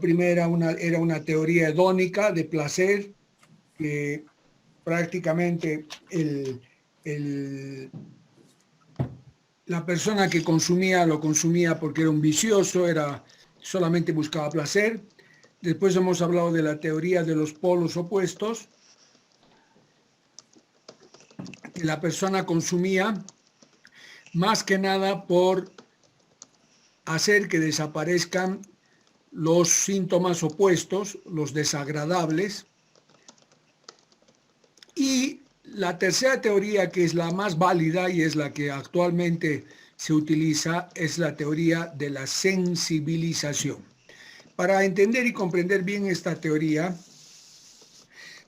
primera era una teoría hedónica de placer, que prácticamente la persona que consumía lo consumía porque era un vicioso, solamente buscaba placer. Después hemos hablado de la teoría de los polos opuestos, que la persona consumía más que nada por hacer que desaparezcan los síntomas opuestos, los desagradables. Y la tercera teoría, que es la más válida y es la que actualmente se utiliza, es la teoría de la sensibilización. Para entender y comprender bien esta teoría,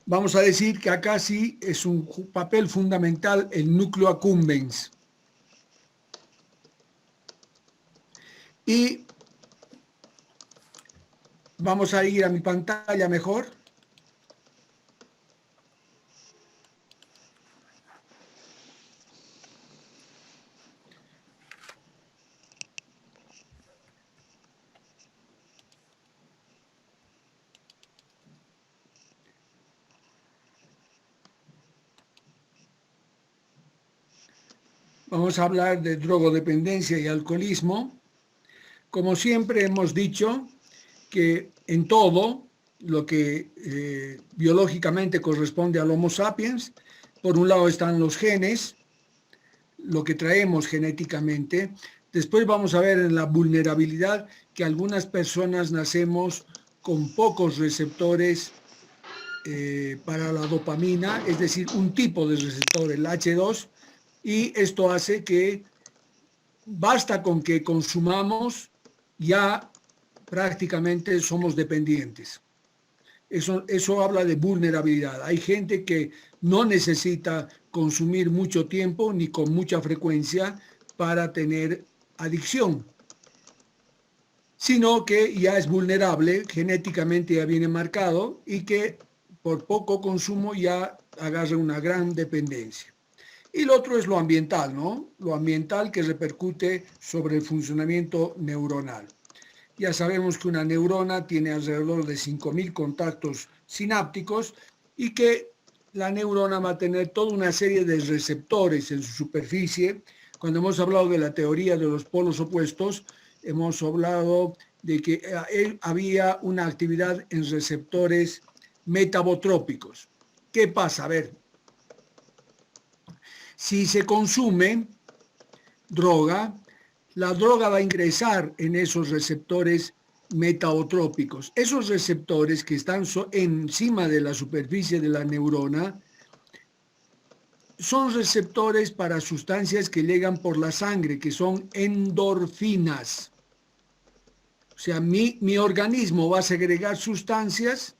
vamos a decir que acá sí es un papel fundamental el núcleo accumbens. Y vamos a ir a mi pantalla mejor. Vamos a hablar de drogodependencia y alcoholismo. Como siempre hemos dicho que en todo lo que biológicamente corresponde al Homo sapiens, por un lado están los genes, lo que traemos genéticamente. Después vamos a ver en la vulnerabilidad que algunas personas nacemos con pocos receptores para la dopamina, es decir, un tipo de receptor, el H2, y esto hace que basta con que consumamos, ya prácticamente somos dependientes. Eso habla de vulnerabilidad. Hay gente que no necesita consumir mucho tiempo ni con mucha frecuencia para tener adicción, sino que ya es vulnerable, genéticamente ya viene marcado y que por poco consumo ya agarra una gran dependencia. Y lo otro es lo ambiental, ¿no? Lo ambiental que repercute sobre el funcionamiento neuronal. Ya sabemos que una neurona tiene alrededor de 5.000 contactos sinápticos y que la neurona va a tener toda una serie de receptores en su superficie. Cuando hemos hablado de la teoría de los polos opuestos, hemos hablado de que había una actividad en receptores metabotrópicos. ¿Qué pasa? A ver, si se consume droga, la droga va a ingresar en esos receptores metabotrópicos. Esos receptores que están encima de la superficie de la neurona son receptores para sustancias que llegan por la sangre, que son endorfinas. O sea, mi organismo va a segregar sustancias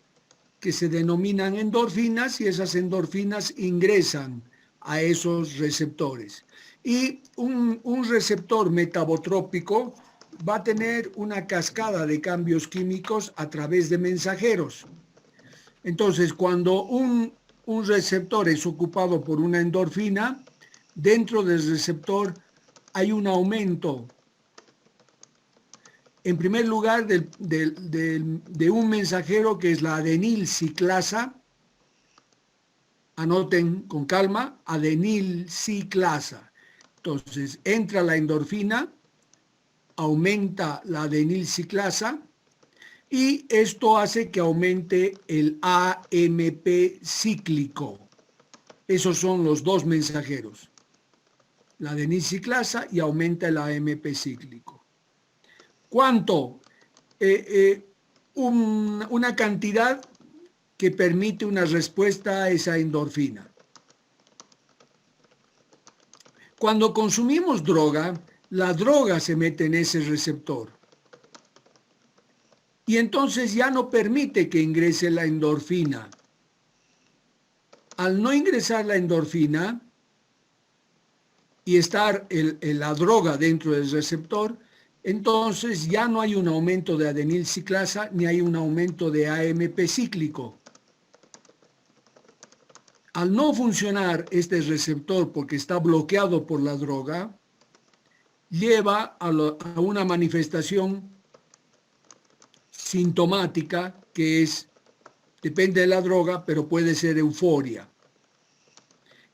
que se denominan endorfinas y esas endorfinas ingresan a esos receptores. Y un receptor metabotrópico va a tener una cascada de cambios químicos a través de mensajeros. Entonces, cuando un receptor es ocupado por una endorfina, dentro del receptor hay un aumento, en primer lugar, de un mensajero que es la adenilciclasa. Anoten con calma, adenilciclasa. Entonces, entra la endorfina, aumenta la adenilciclasa y esto hace que aumente el AMP cíclico. Esos son los dos mensajeros, la adenilciclasa y aumenta el AMP cíclico. ¿Cuánto? Una cantidad que permite una respuesta a esa endorfina. Cuando consumimos droga, la droga se mete en ese receptor y entonces ya no permite que ingrese la endorfina. Al no ingresar la endorfina y estar la droga dentro del receptor, entonces ya no hay un aumento de adenilciclasa ni hay un aumento de AMP cíclico. Al no funcionar este receptor porque está bloqueado por la droga, lleva a una manifestación sintomática, que depende de la droga, pero puede ser euforia.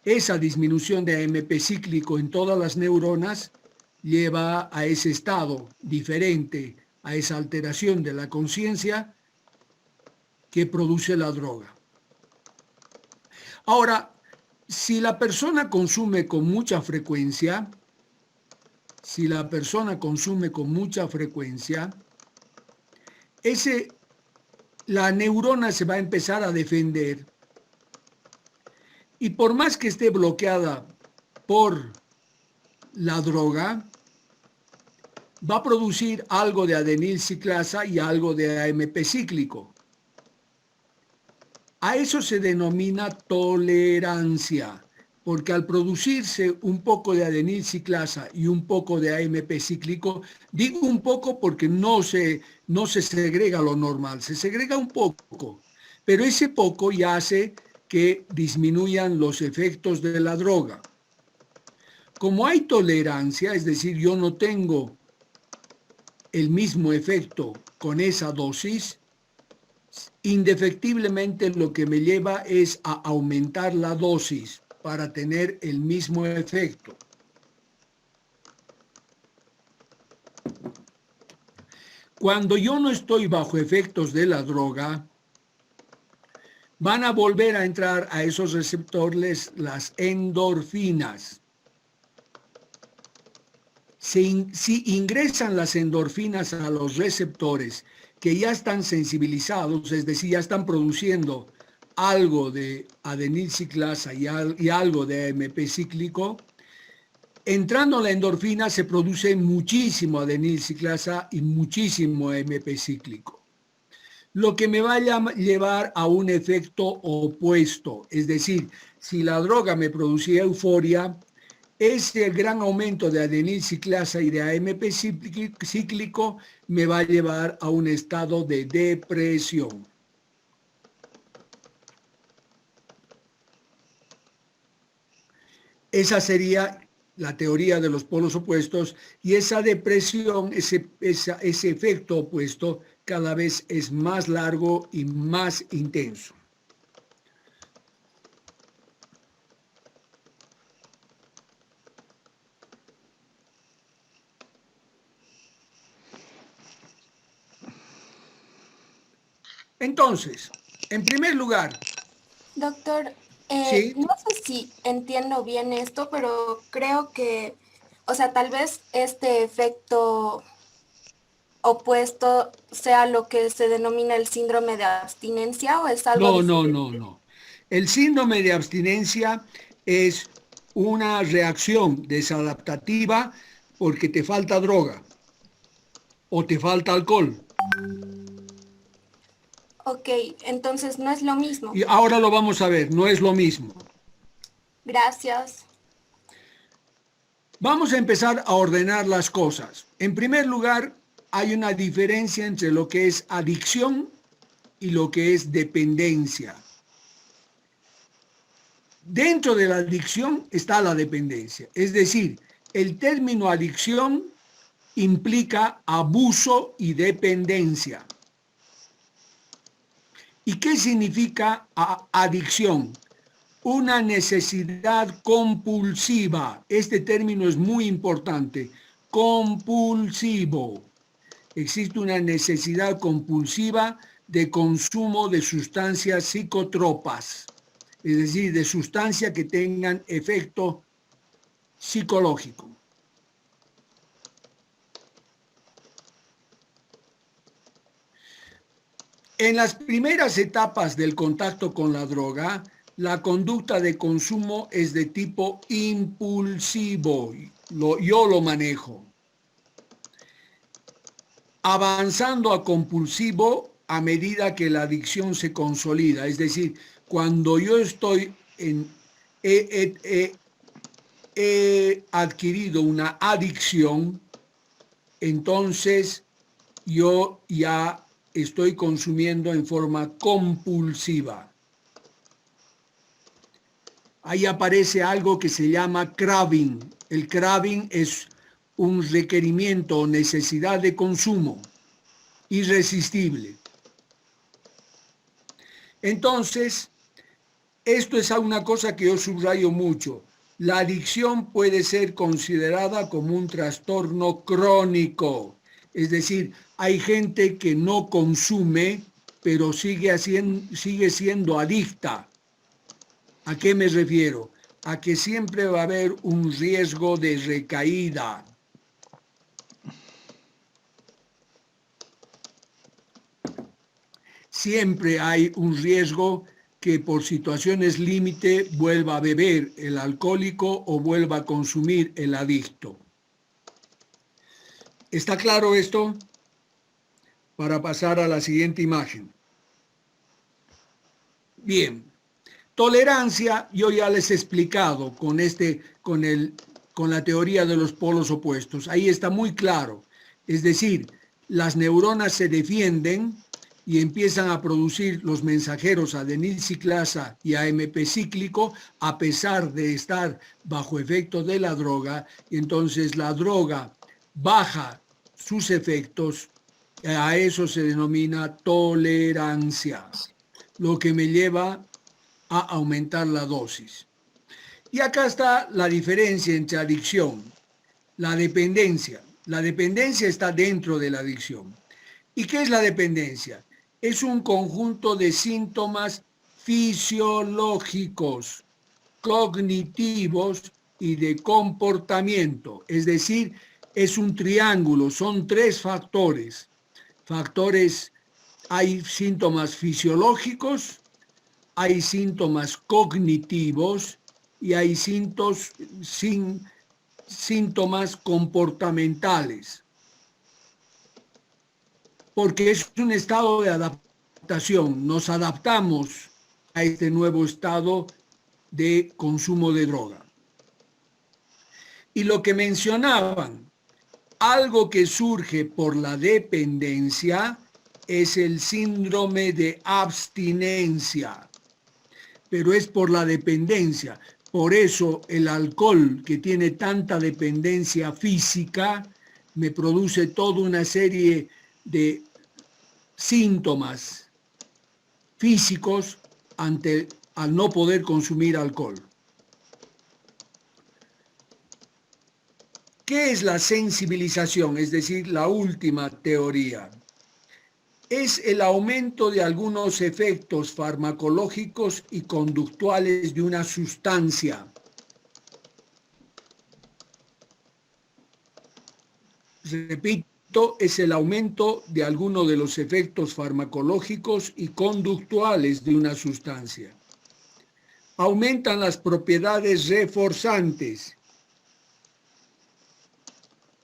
Esa disminución de AMP cíclico en todas las neuronas lleva a ese estado diferente, a esa alteración de la conciencia que produce la droga. Ahora, si la persona consume con mucha frecuencia, la neurona se va a empezar a defender. Y por más que esté bloqueada por la droga, va a producir algo de adenilciclasa y algo de AMP cíclico. A eso se denomina tolerancia, porque al producirse un poco de adenilciclasa y un poco de AMP cíclico, digo un poco porque no se segrega lo normal, se segrega un poco, pero ese poco ya hace que disminuyan los efectos de la droga. Como hay tolerancia, es decir, yo no tengo el mismo efecto con esa dosis, indefectiblemente lo que me lleva es a aumentar la dosis para tener el mismo efecto. Cuando yo no estoy bajo efectos de la droga, van a volver a entrar a esos receptores las endorfinas. Si ingresan las endorfinas a los receptores que ya están sensibilizados, es decir, ya están produciendo algo de adenilciclasa y algo de AMP cíclico, entrando la endorfina se produce muchísimo adenilciclasa y muchísimo AMP cíclico. Lo que me va a llevar a un efecto opuesto, es decir, si la droga me producía euforia, ese gran aumento de adenilciclasa y de AMP cíclico me va a llevar a un estado de depresión. Esa sería la teoría de los polos opuestos, y esa depresión, ese efecto opuesto, cada vez es más largo y más intenso. Entonces, en primer lugar... Doctor, ¿sí? No sé si entiendo bien esto, pero creo que, o sea, tal vez este efecto opuesto sea lo que se denomina el síndrome de abstinencia, o es algo diferente. No. El síndrome de abstinencia es una reacción desadaptativa porque te falta droga o te falta alcohol. Ok, entonces no es lo mismo. Y ahora lo vamos a ver, no es lo mismo. Gracias. Vamos a empezar a ordenar las cosas. En primer lugar, hay una diferencia entre lo que es adicción y lo que es dependencia. Dentro de la adicción está la dependencia, es decir, el término adicción implica abuso y dependencia. ¿Y qué significa adicción? Una necesidad compulsiva. Este término es muy importante. Compulsivo. Existe una necesidad compulsiva de consumo de sustancias psicotropas, es decir, de sustancias que tengan efecto psicológico. En las primeras etapas del contacto con la droga, la conducta de consumo es de tipo impulsivo. Yo lo manejo. Avanzando a compulsivo a medida que la adicción se consolida. Es decir, cuando yo estoy he adquirido una adicción, entonces yo ya estoy consumiendo en forma compulsiva. Ahí aparece algo que se llama craving. El craving es un requerimiento o necesidad de consumo. irresistible. Entonces, esto es una cosa que yo subrayo mucho. La adicción puede ser considerada como un trastorno crónico. Es decir, hay gente que no consume, pero sigue siendo adicta. ¿A qué me refiero? A que siempre va a haber un riesgo de recaída. Siempre hay un riesgo que por situaciones límite vuelva a beber el alcohólico o vuelva a consumir el adicto. ¿Está claro esto? Para pasar a la siguiente imagen. Bien, tolerancia yo ya les he explicado con la teoría de los polos opuestos. Ahí está muy claro. Es decir, las neuronas se defienden y empiezan a producir los mensajeros adenilciclasa y AMP cíclico a pesar de estar bajo efecto de la droga, y entonces la droga baja sus efectos. A eso se denomina tolerancia, lo que me lleva a aumentar la dosis. Y acá está la diferencia entre adicción, la dependencia. La dependencia está dentro de la adicción. ¿Y qué es la dependencia? Es un conjunto de síntomas fisiológicos, cognitivos y de comportamiento. Es decir, es un triángulo, son tres factores. Hay síntomas fisiológicos, hay síntomas cognitivos y hay síntomas comportamentales. Porque es un estado de adaptación. Nos adaptamos a este nuevo estado de consumo de droga. Y lo que mencionaban, algo que surge por la dependencia es el síndrome de abstinencia, pero es por la dependencia. Por eso el alcohol, que tiene tanta dependencia física, me produce toda una serie de síntomas físicos al no poder consumir alcohol. ¿Qué es la sensibilización? Es decir, la última teoría. Es el aumento de algunos efectos farmacológicos y conductuales de una sustancia. Repito, es el aumento de algunos de los efectos farmacológicos y conductuales de una sustancia. Aumentan las propiedades reforzantes.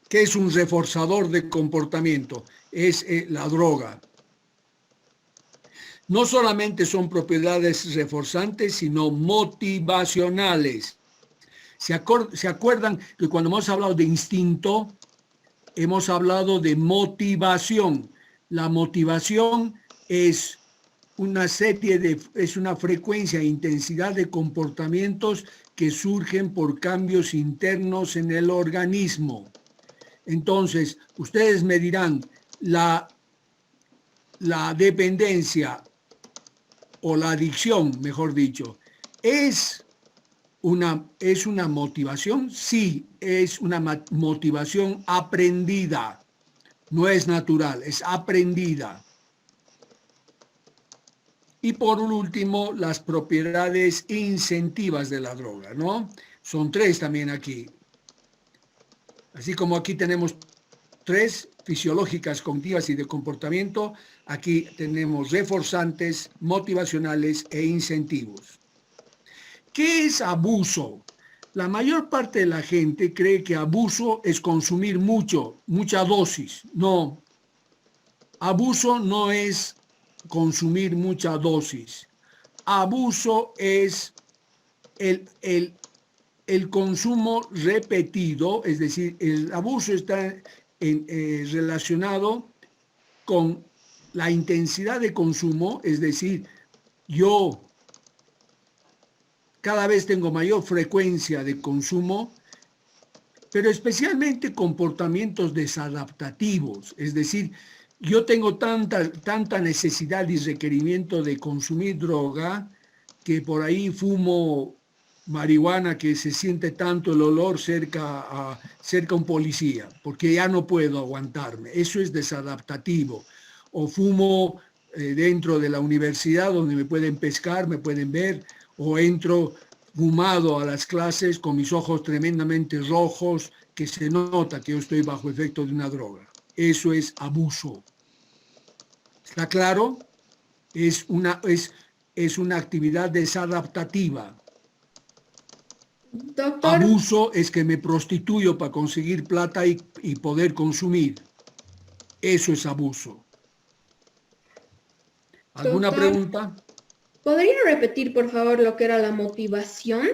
¿Qué es un reforzador de comportamiento? Es la droga. No solamente son propiedades reforzantes, sino motivacionales. ¿Se acuerdan que cuando hemos hablado de instinto, hemos hablado de motivación? La motivación es una frecuencia e intensidad de comportamientos que surgen por cambios internos en el organismo. Entonces, ustedes me dirán, la dependencia o la adicción, mejor dicho, ¿es una motivación? Sí, es una motivación aprendida. No es natural, es aprendida. Y por último, las propiedades incentivas de la droga, ¿no? Son tres también aquí. Así como aquí tenemos tres, fisiológicas, cognitivas y de comportamiento, aquí tenemos reforzantes, motivacionales e incentivos. ¿Qué es abuso? La mayor parte de la gente cree que abuso es consumir mucha dosis. No, abuso no es consumir mucha dosis. Abuso es el consumo repetido, es decir, el abuso está relacionado con la intensidad de consumo, es decir, yo cada vez tengo mayor frecuencia de consumo, pero especialmente comportamientos desadaptativos, es decir, yo tengo tanta necesidad y requerimiento de consumir droga que por ahí fumo marihuana que se siente tanto el olor cerca a un policía, porque ya no puedo aguantarme. Eso es desadaptativo. O fumo dentro de la universidad donde me pueden pescar, me pueden ver, o entro fumado a las clases con mis ojos tremendamente rojos, que se nota que yo estoy bajo efecto de una droga. Eso es abuso. ¿Está claro? Es una actividad desadaptativa. Doctor, Abuso es que me prostituyo para conseguir plata y poder consumir. Eso es abuso. ¿Alguna doctor, pregunta? ¿podría repetir por favor lo que era la motivación?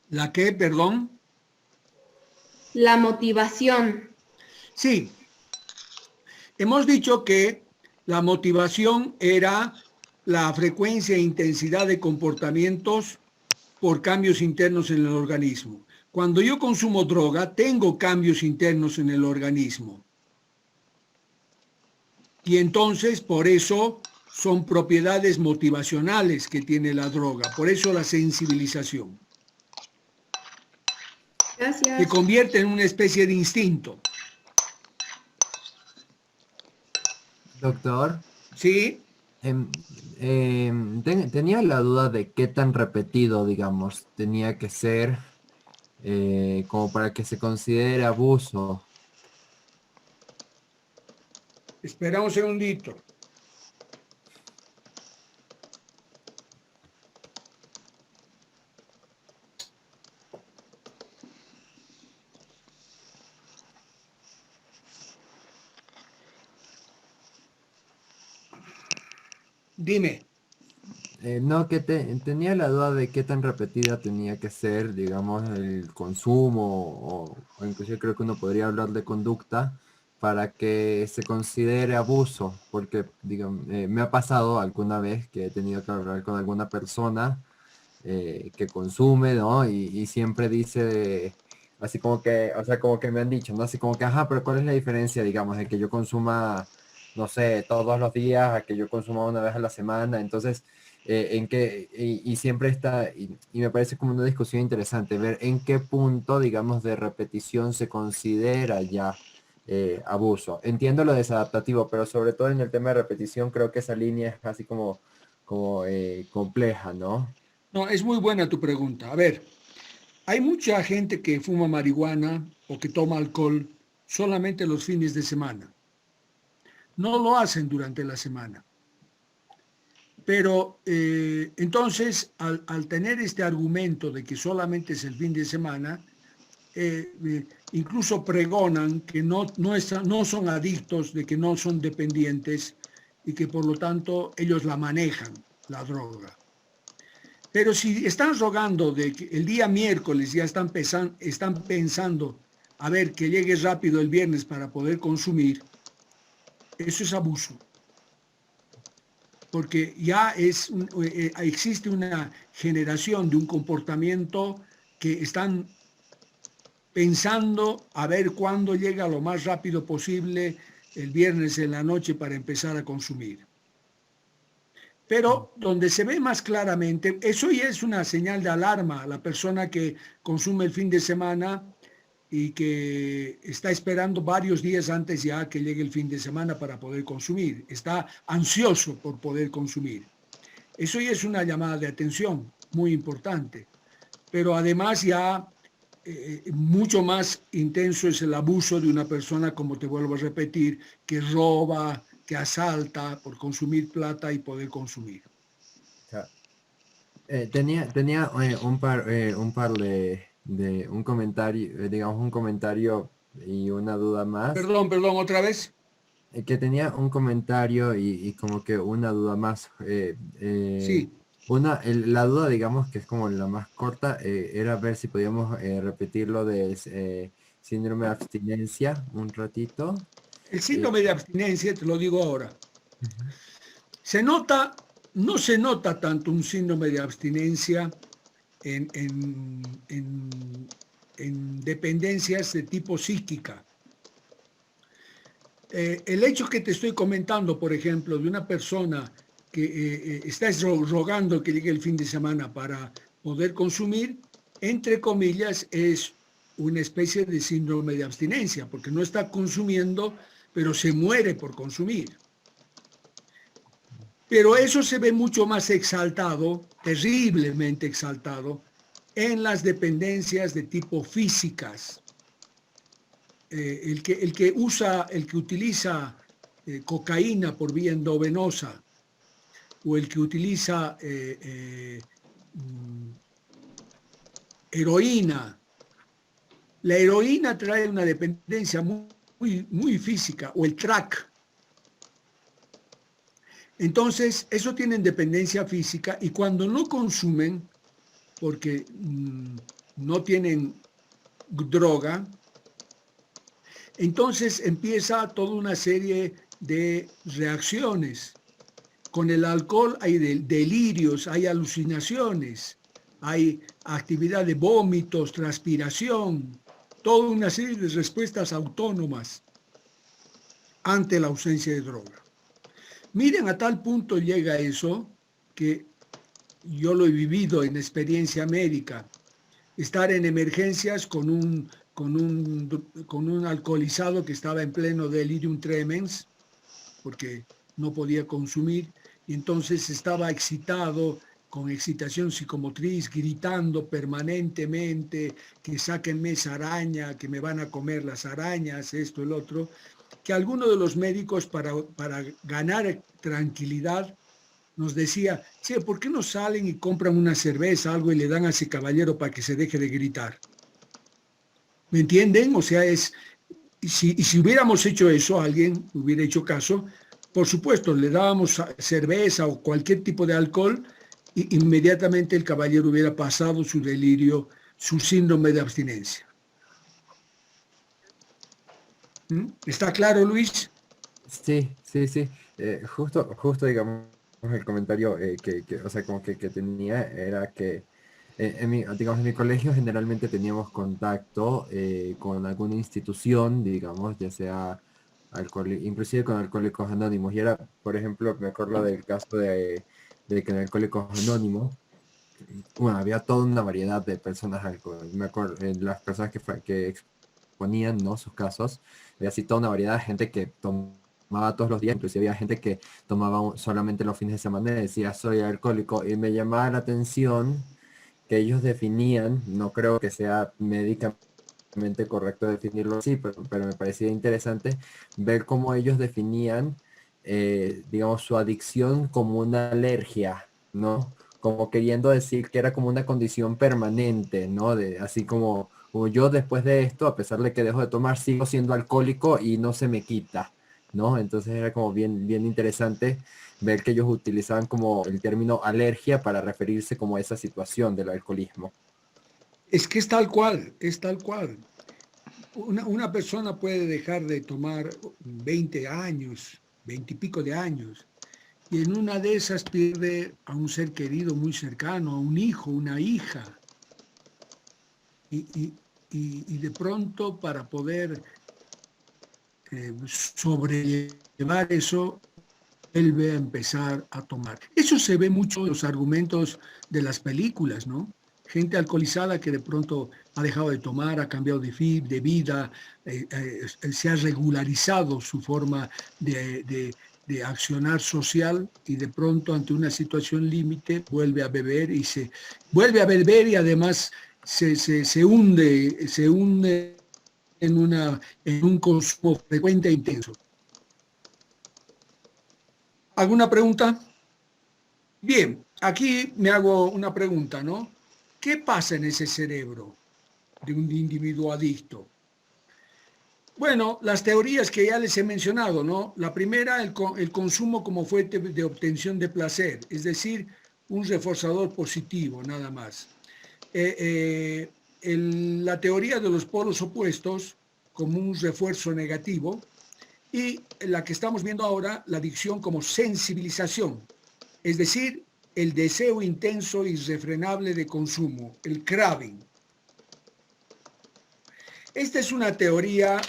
¿La qué, perdón? La motivación. Sí, hemos dicho que la motivación era la frecuencia e intensidad de comportamientos por cambios internos en el organismo. Cuando yo consumo droga, tengo cambios internos en el organismo. Y entonces, por eso, son propiedades motivacionales que tiene la droga. Por eso la sensibilización. Se Gracias. convierte en una especie de instinto. Doctor, ¿Sí? tenía la duda de qué tan repetido, digamos, tenía que ser como para que se considere abuso. Espera un segundito. Dime. No, que tenía la duda de qué tan repetida tenía que ser, digamos, el consumo o inclusive creo que uno podría hablar de conducta para que se considere abuso, porque digamos, me ha pasado alguna vez que he tenido que hablar con alguna persona que consume, ¿no? Y siempre dice, así como que, o sea, como que me han dicho, ¿no? Así como que, ajá, pero ¿cuál es la diferencia, digamos, de que yo consuma, no sé, todos los días a que yo consuma una vez a la semana? Entonces, en qué, y siempre está, y me parece como una discusión interesante, ver en qué punto, digamos, de repetición se considera ya abuso. Entiendo lo desadaptativo, pero sobre todo en el tema de repetición creo que esa línea es así como compleja, ¿no? No, es muy buena tu pregunta. A ver, hay mucha gente que fuma marihuana o que toma alcohol solamente los fines de semana. No lo hacen durante la semana. Pero entonces, al tener este argumento de que solamente es el fin de semana, incluso pregonan que no son adictos, de que no son dependientes y que por lo tanto ellos la manejan, la droga. Pero si están rogando de que el día miércoles ya están pensando a ver que llegue rápido el viernes para poder consumir, eso es abuso. Porque ya existe una generación de un comportamiento que están pensando a ver cuándo llega lo más rápido posible el viernes en la noche para empezar a consumir. Pero donde se ve más claramente, eso ya es una señal de alarma a la persona que consume el fin de semana y que está esperando varios días antes ya que llegue el fin de semana para poder consumir. Está ansioso por poder consumir. Eso ya es una llamada de atención muy importante. Pero además ya mucho más intenso es el abuso de una persona, como te vuelvo a repetir, que roba, que asalta por consumir plata y poder consumir. Tenía un par de un comentario, digamos un comentario y una duda más. Perdón, otra vez. Que tenía un comentario y como que una duda más. Sí, La duda, digamos, que es como la más corta, era ver si podíamos repetir lo de síndrome de abstinencia un ratito. el Eh, síndrome de abstinencia, te lo digo ahora, Ujú. se nota, no se nota tanto un síndrome de abstinencia en, en, en, en dependencias de tipo psíquica. el hecho que te estoy comentando, por ejemplo, de una persona que está rogando que llegue el fin de semana para poder consumir, entre comillas, es una especie de síndrome de abstinencia, porque no está consumiendo, pero se muere por consumir. Pero eso se ve mucho más exaltado, terriblemente exaltado, en las dependencias de tipo físicas. El que utiliza cocaína por vía endovenosa o el que utiliza heroína. La heroína trae una dependencia muy física, o el crack. Entonces, eso tienen dependencia física y cuando no consumen, porque no tienen droga, entonces empieza toda una serie de reacciones. Con el alcohol hay delirios, hay alucinaciones, hay actividad de vómitos, transpiración, toda una serie de respuestas autónomas ante la ausencia de droga. Miren, a tal punto llega eso que yo lo he vivido en experiencia médica, estar en emergencias con un alcoholizado que estaba en pleno delirium tremens, porque no podía consumir, y entonces estaba excitado, con excitación psicomotriz, gritando permanentemente, que sáquenme esa araña, que me van a comer las arañas, esto, el otro, que alguno de los médicos para ganar tranquilidad nos decía, che, ¿por qué no salen y compran una cerveza, algo, y le dan a ese caballero para que se deje de gritar? ¿Me entienden? O sea, si hubiéramos hecho eso, alguien hubiera hecho caso, por supuesto, le dábamos cerveza o cualquier tipo de alcohol, y inmediatamente el caballero hubiera pasado su delirio, su síndrome de abstinencia. ¿Está claro, Luis? Sí, sí, sí. Justo, digamos, el comentario o sea, como que tenía era que digamos, en mi colegio generalmente teníamos contacto con alguna institución, digamos, ya sea inclusive con Alcohólicos Anónimos. Y era, por ejemplo, me acuerdo del caso de que en Alcohólicos Anónimos, bueno, había toda una variedad de personas, me acuerdo, las personas que exponían, ¿no?, sus casos, había así toda una variedad de gente que tomaba todos los días, inclusive había gente que tomaba solamente los fines de semana y decía soy alcohólico, y me llamaba la atención que ellos definían, no creo que sea médicamente correcto definirlo así, pero me parecía interesante ver cómo ellos definían, digamos, su adicción como una alergia, ¿no? Como queriendo decir que era como una condición permanente, ¿no? Así como yo después de esto, a pesar de que dejo de tomar, sigo siendo alcohólico y no se me quita, ¿no? Entonces era como bien interesante ver que ellos utilizaban como el término alergia para referirse como a esa situación del alcoholismo. Es que es tal cual, es tal cual. Una persona puede dejar de tomar 20 años, 20 y pico de años, y en una de esas pierde a un ser querido muy cercano, a un hijo, una hija. Y de pronto, para poder sobrellevar eso, vuelve a empezar a tomar. Eso se ve mucho en los argumentos de las películas, ¿no? Gente alcoholizada que de pronto ha dejado de tomar, ha cambiado de vida, se ha regularizado su forma de accionar social, y de pronto ante una situación límite vuelve a beber y además se hunde en un consumo frecuente e intenso. ¿Alguna pregunta? Bien, aquí me hago una pregunta, ¿no? ¿Qué pasa en ese cerebro de un individuo adicto? Bueno, las teorías que ya les he mencionado, ¿no? La primera, el consumo como fuente de obtención de placer, es decir, un reforzador positivo, nada más. La teoría de los polos opuestos como un refuerzo negativo, y la que estamos viendo ahora, la adicción como sensibilización, es decir, el deseo intenso e irrefrenable de consumo, el craving. Esta es una teoría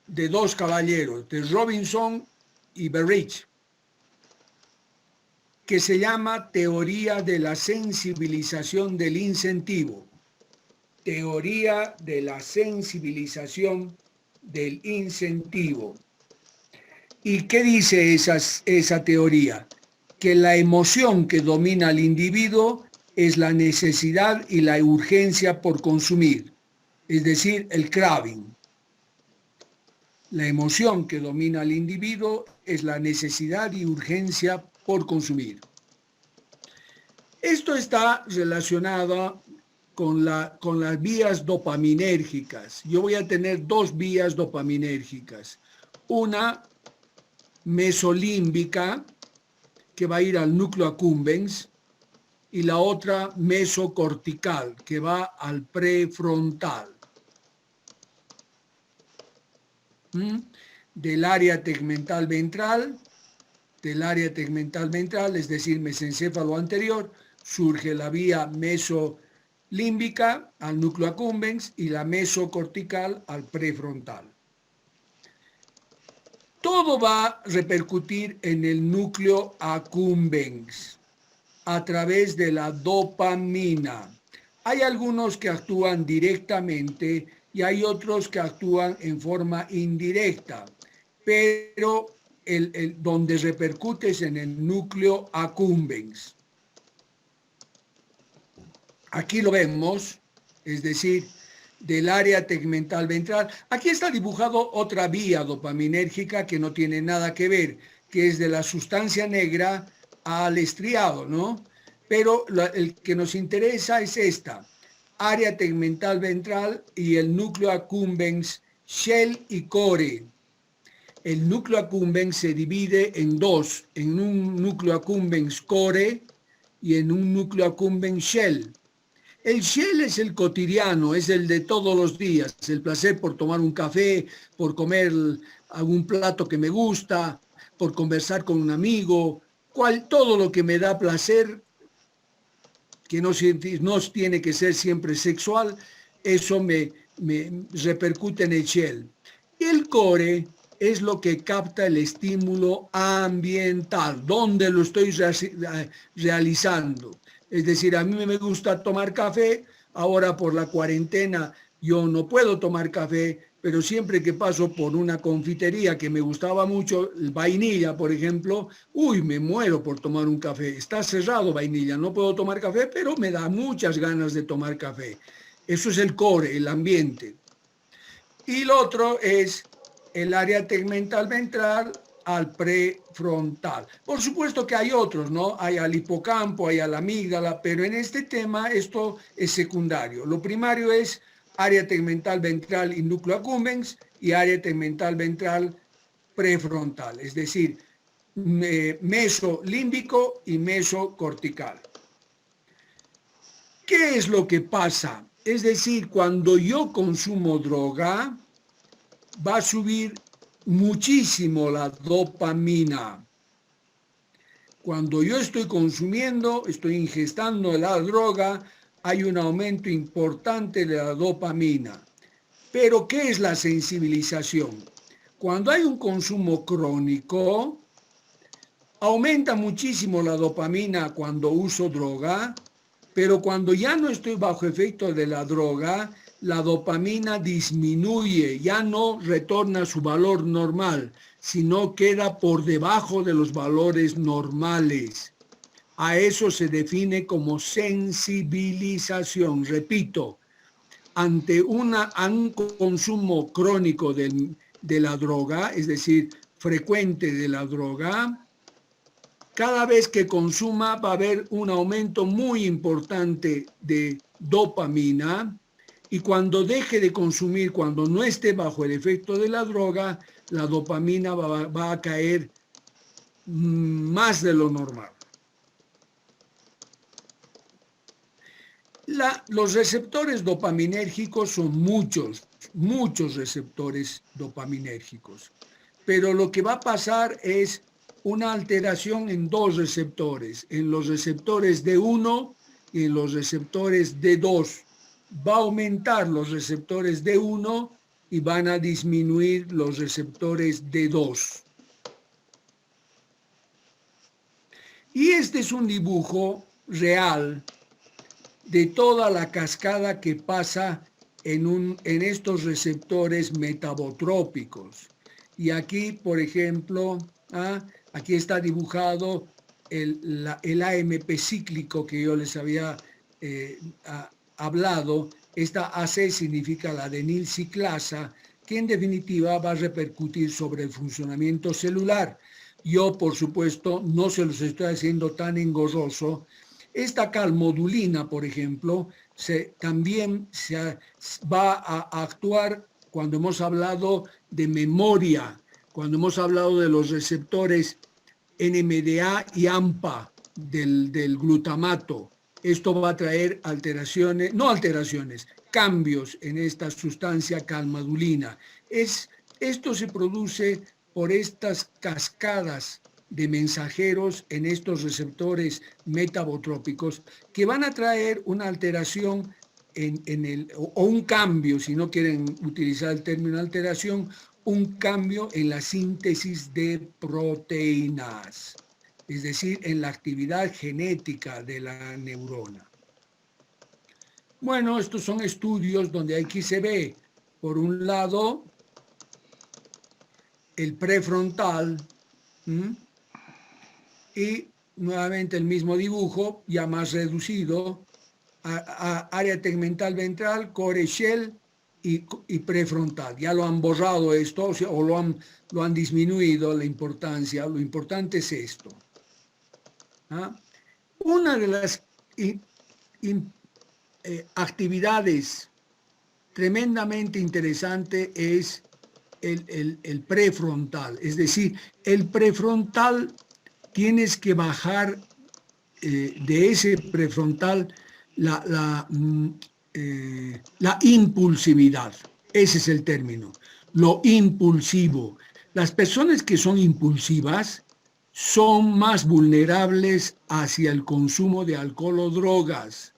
de dos caballeros, de Robinson y Berridge, que se llama teoría de la sensibilización del incentivo. Teoría de la sensibilización del incentivo. ¿Y qué dice esa teoría? Que la emoción que domina al individuo es la necesidad y la urgencia por consumir, es decir, el craving. La emoción que domina al individuo es la necesidad y urgencia por consumir. Esto está relacionado con las vías dopaminérgicas. Yo voy a tener dos vías dopaminérgicas. Una mesolímbica, que va a ir al núcleo accumbens, y la otra mesocortical, que va al prefrontal. Del área tegmental ventral, es decir, mesencéfalo anterior, surge la vía mesolímbica al núcleo accumbens y la mesocortical al prefrontal. Todo va a repercutir en el núcleo accumbens a través de la dopamina. Hay algunos que actúan directamente y hay otros que actúan en forma indirecta, pero donde repercute es en el núcleo accumbens. Aquí lo vemos, es decir, del área tegmental ventral. Aquí está dibujado otra vía dopaminérgica que no tiene nada que ver, que es de la sustancia negra al estriado, ¿no? Pero el que nos interesa es esta, área tegmental ventral y el núcleo accumbens, shell y core. El núcleo accumbens se divide en dos, en un núcleo accumbens core y en un núcleo accumbens shell. El shell es el cotidiano, es el de todos los días, el placer por tomar un café, por comer algún plato que me gusta, por conversar con un amigo, todo lo que me da placer, que no tiene que ser siempre sexual, eso me repercute en el shell. Y el core es lo que capta el estímulo ambiental, donde lo estoy realizando. Es decir, a mí me gusta tomar café, ahora por la cuarentena yo no puedo tomar café, pero siempre que paso por una confitería que me gustaba mucho, Vainilla, por ejemplo, me muero por tomar un café. Está cerrado Vainilla, no puedo tomar café, pero me da muchas ganas de tomar café. Eso es el core, el ambiente. Y lo otro es el área tegmental ventral al prefrontal. Por supuesto que hay otros, ¿no? Hay al hipocampo, hay a la amígdala, pero en este tema esto es secundario. Lo primario es área tegmental ventral y núcleo accumbens y área tegmental ventral prefrontal, es decir, mesolímbico y mesocortical. ¿Qué es lo que pasa? Es decir, cuando yo consumo droga, va a subir muchísimo la dopamina. Cuando yo estoy consumiendo, estoy ingestando la droga, hay un aumento importante de la dopamina. Pero, ¿qué es la sensibilización? Cuando hay un consumo crónico, aumenta muchísimo la dopamina cuando uso droga, pero cuando ya no estoy bajo efecto de la droga, la dopamina disminuye, ya no retorna a su valor normal, sino queda por debajo de los valores normales. A eso se define como sensibilización. Repito, ante un consumo crónico de la droga, es decir, frecuente de la droga, cada vez que consuma va a haber un aumento muy importante de dopamina, y cuando deje de consumir, cuando no esté bajo el efecto de la droga, la dopamina va a caer más de lo normal. Los receptores dopaminérgicos son muchos receptores dopaminérgicos, pero lo que va a pasar es una alteración en dos receptores, en los receptores D1 y en los receptores D2. Va a aumentar los receptores D1 y van a disminuir los receptores D2. Y este es un dibujo real de toda la cascada que pasa en estos receptores metabotrópicos. Y aquí, por ejemplo, aquí está dibujado el AMP cíclico que yo les había hablado. Esta AC significa la adenilciclasa, que en definitiva va a repercutir sobre el funcionamiento celular. Yo, por supuesto, no se los estoy haciendo tan engorroso. Esta calmodulina, por ejemplo, también va a actuar cuando hemos hablado de memoria, cuando hemos hablado de los receptores NMDA y AMPA del glutamato. Esto va a traer cambios en esta sustancia calmodulina. Esto se produce por estas cascadas de mensajeros en estos receptores metabotrópicos que van a traer una alteración o un cambio, si no quieren utilizar el término alteración, un cambio en la síntesis de proteínas, es decir, en la actividad genética de la neurona. Bueno, estos son estudios donde aquí se ve, por un lado, el prefrontal, y nuevamente el mismo dibujo, ya más reducido, área tegmental ventral, core shell y prefrontal. Ya lo han borrado esto, o sea, lo han disminuido la importancia. Lo importante es esto. Una de las actividades tremendamente interesante es el prefrontal. Es decir, el prefrontal tienes que bajar de ese prefrontal la impulsividad. Ese es el término, lo impulsivo. Las personas que son impulsivas son más vulnerables hacia el consumo de alcohol o drogas,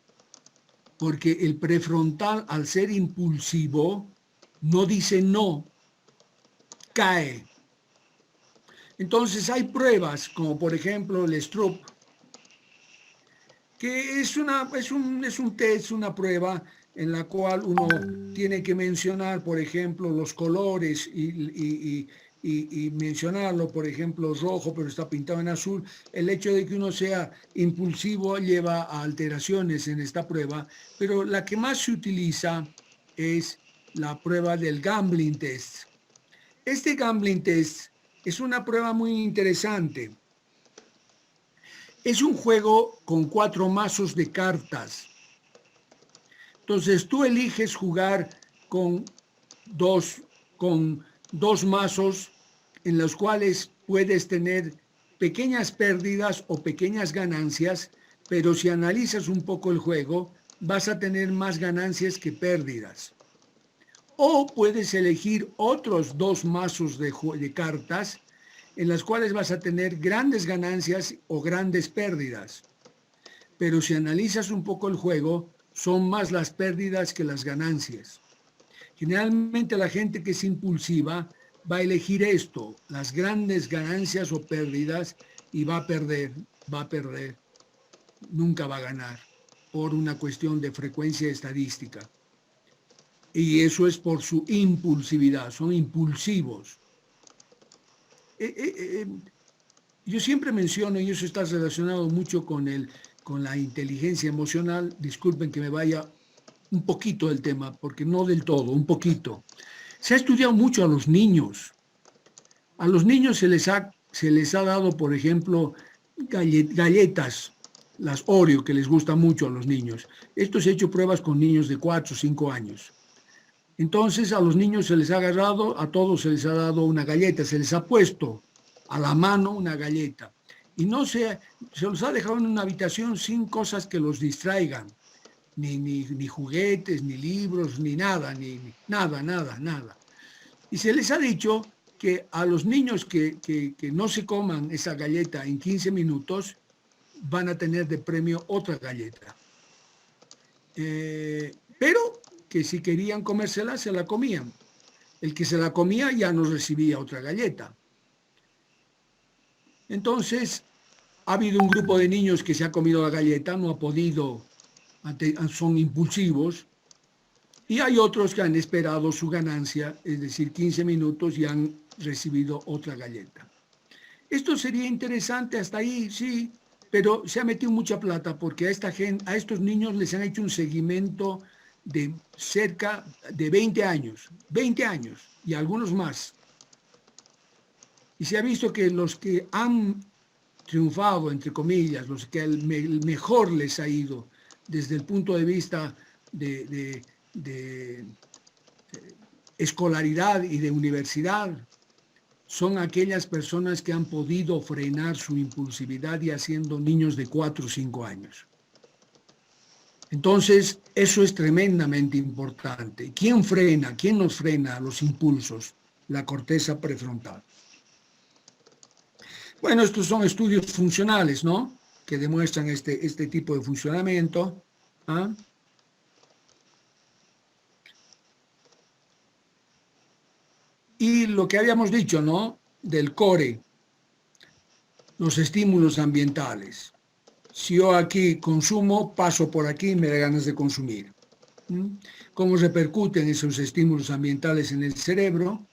porque el prefrontal, al ser impulsivo, no dice no, cae. Entonces hay pruebas, como por ejemplo el Stroop, que es un test, una prueba en la cual uno tiene que mencionar, por ejemplo, los colores y mencionarlo, por ejemplo, rojo, pero está pintado en azul. El hecho de que uno sea impulsivo lleva a alteraciones en esta prueba, pero la que más se utiliza es la prueba del gambling test. Este gambling test es una prueba muy interesante. Es un juego con 4 mazos de cartas. Entonces tú eliges jugar con dos mazos en los cuales puedes tener pequeñas pérdidas o pequeñas ganancias, pero si analizas un poco el juego, vas a tener más ganancias que pérdidas. O puedes elegir otros 2 mazos de cartas en las cuales vas a tener grandes ganancias o grandes pérdidas. Pero si analizas un poco el juego, son más las pérdidas que las ganancias. Generalmente la gente que es impulsiva va a elegir esto, las grandes ganancias o pérdidas, y va a perder, nunca va a ganar, por una cuestión de frecuencia estadística. Y eso es por su impulsividad, son impulsivos. Yo siempre menciono, y eso está relacionado mucho con la inteligencia emocional, disculpen que me vaya un poquito del tema, porque no del todo, un poquito. Se ha estudiado mucho a los niños. A los niños se les ha dado, por ejemplo, galletas, las Oreo, que les gusta mucho a los niños. Esto se ha hecho pruebas con niños de 4 o 5 años. Entonces a los niños se les ha agarrado, a todos se les ha dado una galleta, se les ha puesto a la mano una galleta. Y se los ha dejado en una habitación sin cosas que los distraigan, ni juguetes, ni libros, ni nada, nada. Y se les ha dicho que a los niños que no se coman esa galleta en 15 minutos, van a tener de premio otra galleta. Pero que si querían comérsela, se la comían. El que se la comía ya no recibía otra galleta. Entonces, ha habido un grupo de niños que se ha comido la galleta, no ha podido, son impulsivos, y hay otros que han esperado su ganancia, es decir, 15 minutos y han recibido otra galleta. Esto sería interesante hasta ahí, sí, pero se ha metido mucha plata porque a estos niños les han hecho un seguimiento de cerca de 20 años y algunos más. Y se ha visto que los que han triunfado, entre comillas, los que el mejor les ha ido desde el punto de vista de escolaridad y de universidad, son aquellas personas que han podido frenar su impulsividad y haciendo niños de 4 o 5 años. Entonces, eso es tremendamente importante. ¿Quién frena? ¿Quién nos frena los impulsos? La corteza prefrontal. Bueno, estos son estudios funcionales, ¿no? Que demuestran este tipo de funcionamiento. ¿Ah? Y lo que habíamos dicho, ¿no? Del core, los estímulos ambientales. Si yo aquí consumo, paso por aquí y me da ganas de consumir. ¿Cómo repercuten esos estímulos ambientales en el cerebro?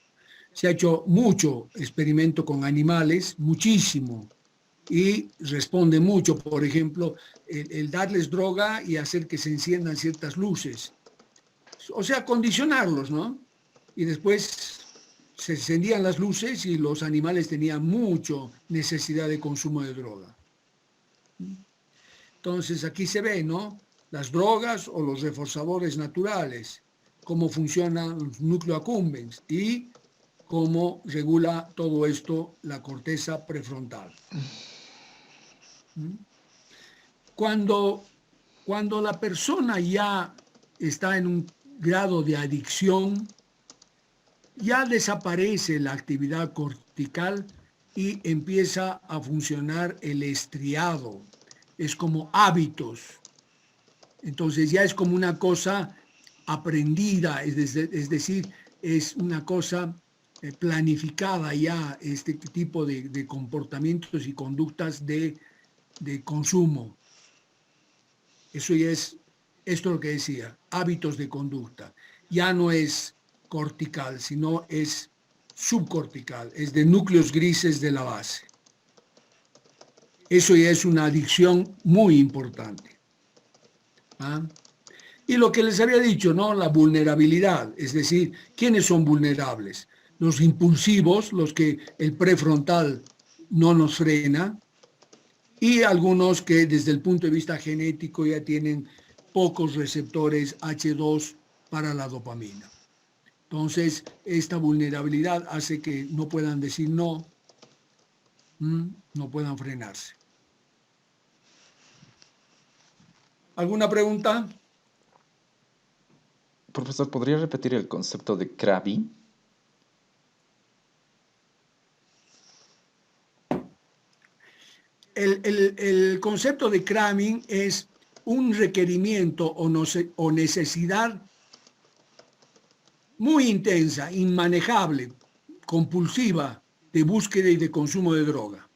Se ha hecho mucho experimento con animales, muchísimo, y responde mucho, por ejemplo, el darles droga y hacer que se enciendan ciertas luces. O sea, condicionarlos, ¿no? Y después se encendían las luces y los animales tenían mucha necesidad de consumo de droga. Entonces aquí se ve, ¿no? Las drogas o los reforzadores naturales, cómo funcionan los núcleos accumbens y cómo regula todo esto la corteza prefrontal. Cuando la persona ya está en un grado de adicción, ya desaparece la actividad cortical y empieza a funcionar el estriado. Es como hábitos. Entonces ya es como una cosa aprendida, es decir, es una cosa planificada ya, este tipo de comportamientos y conductas de consumo. Eso ya es, esto es lo que decía, hábitos de conducta. Ya no es cortical, sino es subcortical, es de núcleos grises de la base. Eso ya es una adicción muy importante. ¿Ah? Y lo que les había dicho, ¿no? La vulnerabilidad, es decir, ¿quiénes son vulnerables? Los impulsivos, los que el prefrontal no nos frena, y algunos que desde el punto de vista genético ya tienen pocos receptores H2 para la dopamina. Entonces, esta vulnerabilidad hace que no puedan decir no, no puedan frenarse. ¿Alguna pregunta? Profesor, ¿podría repetir el concepto de Craving? El concepto de craving es un requerimiento o necesidad muy intensa, inmanejable, compulsiva de búsqueda y de consumo de droga.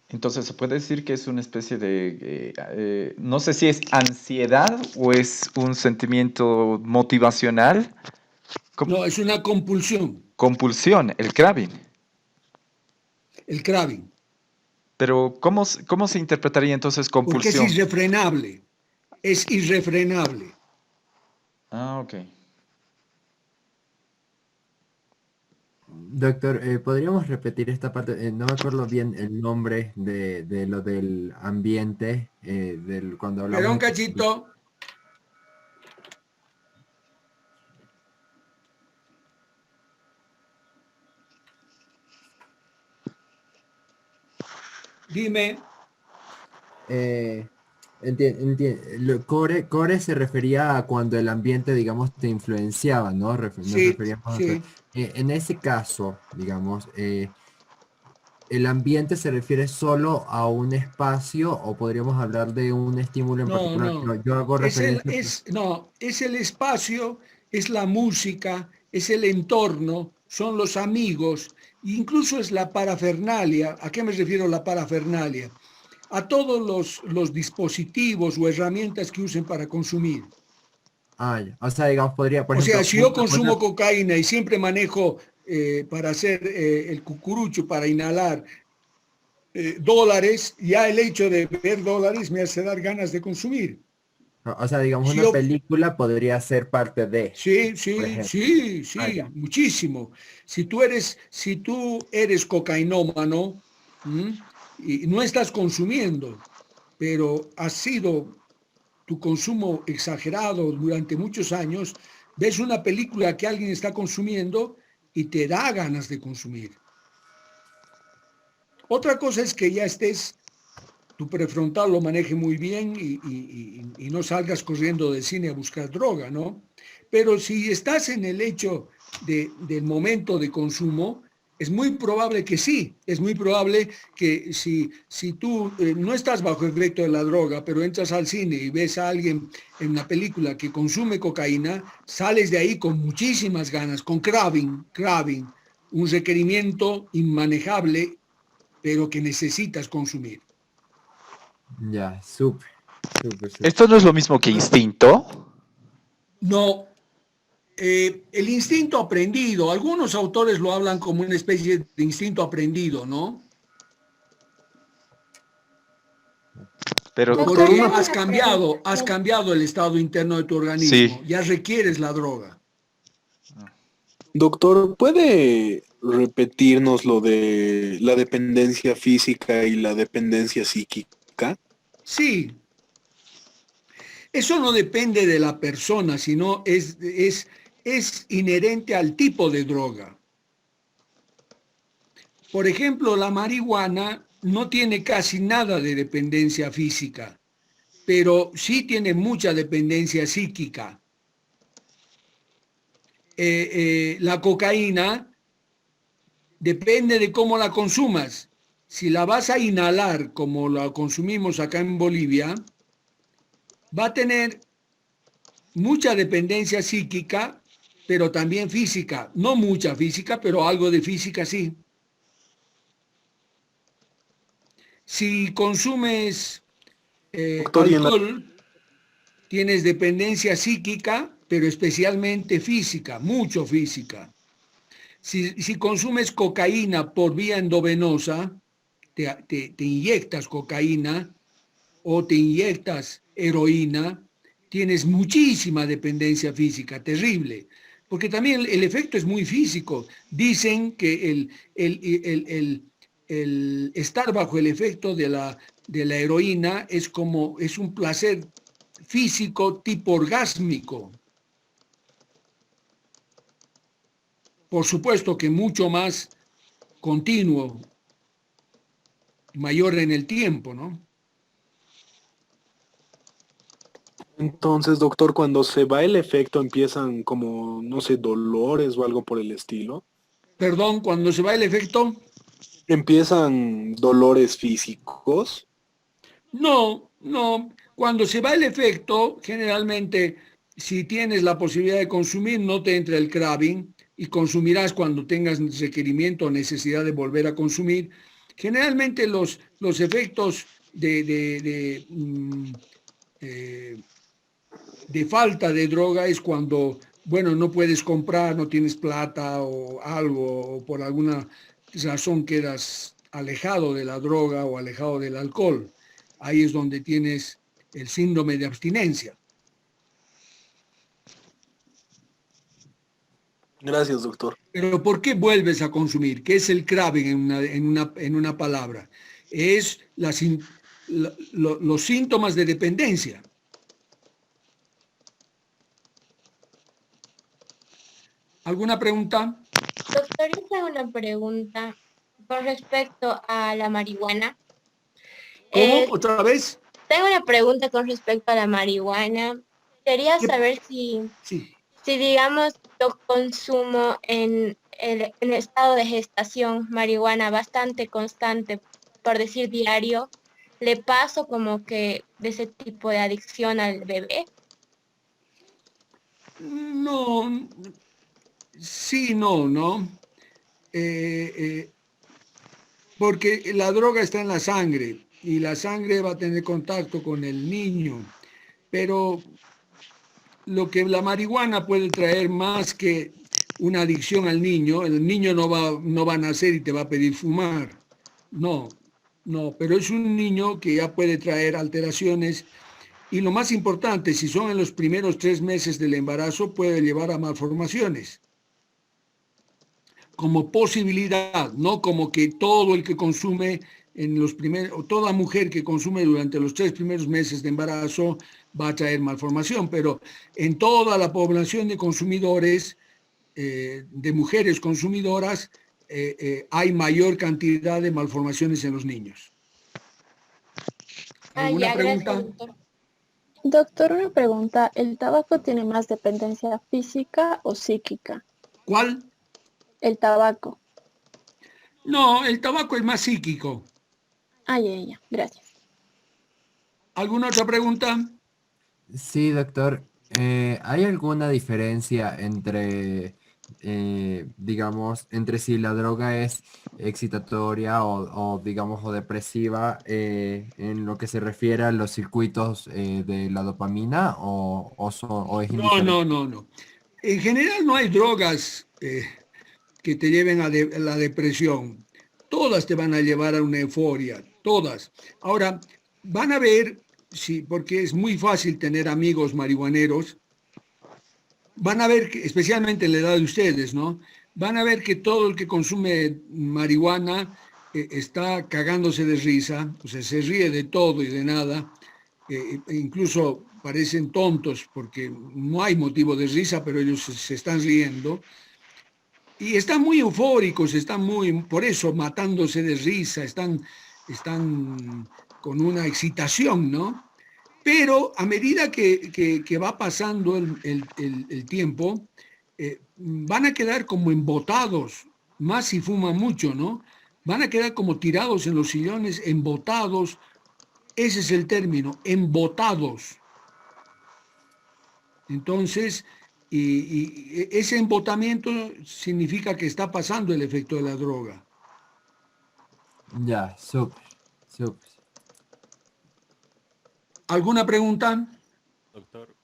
Entonces, ¿se puede decir que es una especie de, no sé si es ansiedad o es un sentimiento motivacional? No, es una compulsión, Compulsión, el craving. el craving, Pero, ¿cómo se interpretaría entonces porque compulsión? es irrefrenable. Ah, ok. Doctor, ¿podríamos repetir esta parte? No me acuerdo bien el nombre de lo del ambiente, cuando hablamos... Pero un cachito. Dime. Core se refería a cuando el ambiente, digamos, te influenciaba, ¿no? Nos Sí, referíamos sí. en ese caso, digamos, el ambiente se refiere solo a un espacio o podríamos hablar de un estímulo en No, particular. no. Yo hago referencia, No, es el espacio, es la música, es el entorno, son los amigos, incluso es la parafernalia. ¿A qué me refiero la parafernalia? A todos los dispositivos o herramientas que usen para consumir. ya. O sea, digamos, podría, por O sea, ejemplo, si yo consumo cocaína y siempre manejo para hacer el cucurucho, para inhalar dólares, ya el hecho de ver dólares me hace dar ganas de consumir. o sea, digamos, Si una yo, película podría ser parte de, sí, por sí, ejemplo. sí, sí, Ya. muchísimo. Si tú eres cocainómano, ¿m? Y no estás consumiendo, pero has sido tu consumo exagerado durante muchos años, ves una película que alguien está consumiendo y te da ganas de consumir. Otra cosa es que ya estés, tu prefrontal lo maneje muy bien y no salgas corriendo del cine a buscar droga, ¿no? Pero si estás en el hecho del momento de consumo, es muy probable que sí, es muy probable que si tú no estás bajo efecto de la droga, pero entras al cine y ves a alguien en una película que consume cocaína, sales de ahí con muchísimas ganas, con craving, un requerimiento inmanejable, pero que necesitas consumir. Ya, súper, súper, súper. Esto no es lo mismo que instinto. No, el instinto aprendido, algunos autores lo hablan como una especie de instinto aprendido, ¿no? Pero Doctor, Porque una has pregunta. cambiado el estado interno de tu sí. organismo, ya requieres la droga. Doctor, ¿puede repetirnos lo de la dependencia física y la dependencia psíquica? Sí, eso no depende de la persona, sino es inherente al tipo de droga. Por ejemplo, la marihuana no tiene casi nada de dependencia física, pero sí tiene mucha dependencia psíquica. La cocaína depende de cómo la consumas. Si la vas a inhalar como la consumimos acá en Bolivia, va a tener mucha dependencia psíquica, pero también física. No mucha física, pero algo de física sí. Si consumes Doctor, alcohol, tienes dependencia psíquica, pero especialmente física, mucho física. Si consumes cocaína por vía endovenosa, te inyectas cocaína o te inyectas heroína, tienes muchísima dependencia física, terrible. Porque también el efecto es muy físico. Dicen que el estar bajo el efecto de la heroína es un placer físico tipo orgásmico. Por supuesto que mucho más continuo, mayor en el tiempo, ¿no? entonces, doctor, cuando se va el efecto empiezan como, no sé, dolores o algo por el estilo. Perdón, cuando se va el efecto, Empiezan dolores físicos. no, no. Cuando se va el efecto, generalmente, si tienes la posibilidad de consumir, no te entra el craving y consumirás cuando tengas requerimiento o necesidad de volver a consumir. Generalmente los efectos eh, de falta de droga es cuando, bueno, no puedes comprar, no tienes plata o algo, o por alguna razón quedas alejado de la droga o alejado del alcohol. Ahí es donde tienes el síndrome de abstinencia. Gracias, doctor. Pero ¿por qué vuelves a consumir? ¿Qué es el craving en una palabra? Es los síntomas de dependencia. ¿Alguna pregunta? Doctor, yo tengo una pregunta con respecto a la marihuana. ¿Cómo? ¿Otra vez? Tengo una pregunta con respecto a la marihuana. Quería ¿Qué? saber si, Sí. si digamos, lo consumo en el estado de gestación, marihuana bastante constante, por decir diario, le paso como que de ese tipo de adicción al bebé. No, sí, no, ¿no? Eh, eh, porque la droga está en la sangre y la sangre va a tener contacto con el niño, pero lo que la marihuana puede traer más que una adicción al niño, el niño no va a nacer y te va a pedir fumar, no, no, pero es un niño que ya puede traer alteraciones y lo más importante, si son en los primeros 3 meses del embarazo, puede llevar a malformaciones como posibilidad, no como que todo el que consume en los primeros, o toda mujer que consume durante los 3 primeros meses de embarazo va a traer malformación, pero en toda la población de consumidores, de mujeres consumidoras, hay mayor cantidad de malformaciones en los niños. Ah, ¿Alguna ya, gracias, pregunta? doctor. Doctor, una pregunta. ¿El tabaco tiene más dependencia física o psíquica? ¿Cuál? El tabaco. No, el tabaco es más psíquico. Ah, ya. Gracias. ¿Alguna otra pregunta? Sí, doctor. ¿Hay alguna diferencia entre, digamos, entre si la droga es excitatoria o, digamos, o depresiva en lo que se refiere a los circuitos de la dopamina o es indiferente? No. En general no hay drogas que te lleven a la depresión. Todas te van a llevar a una euforia, todas. Ahora, van a ver, sí, porque es muy fácil tener amigos marihuaneros, van a ver, que, especialmente en la edad de ustedes, ¿no? Van a ver que todo el que consume marihuana está cagándose de risa, o sea, se ríe de todo y de nada, incluso parecen tontos porque no hay motivo de risa, pero ellos se están riendo. Y están muy eufóricos, están muy, por eso, matándose de risa, están con una excitación, ¿no? Pero a medida que va pasando el tiempo, van a quedar como embotados, más si fuman mucho, ¿no? Van a quedar como tirados en los sillones, embotados, ese es el término, embotados. Entonces, y ese embotamiento significa que está pasando el efecto de la droga. Ya, súper, súper. ¿Alguna pregunta? Doctor,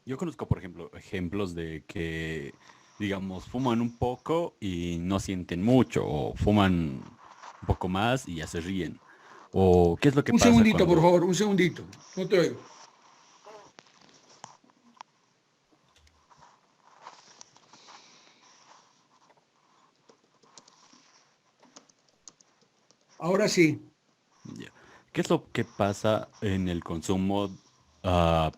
yo conozco, por ejemplo, ejemplos de que, digamos, fuman un poco y no sienten mucho, o fuman un poco más y ya se ríen. O ¿qué es lo que Un pasa segundito, cuando... por favor, un segundito. No te oigo. Ahora sí. Ya. ¿Qué es lo que pasa en el consumo,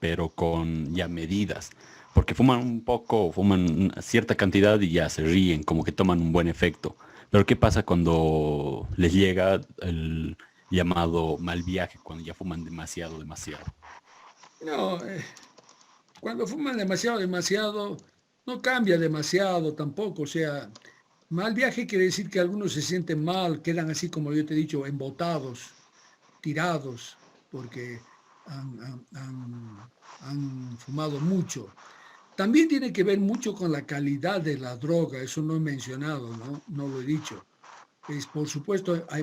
pero con ya medidas? Porque fuman un poco, fuman una cierta cantidad y ya se ríen, como que toman un buen efecto. Pero ¿qué pasa cuando les llega el llamado mal viaje, cuando ya fuman demasiado? No, cuando fuman demasiado, no cambia demasiado tampoco. O sea, mal viaje quiere decir que algunos se sienten mal, quedan así como yo te he dicho, embotados, tirados, porque han fumado mucho. También tiene que ver mucho con la calidad de la droga, eso no he mencionado, no lo he dicho. Por supuesto, hay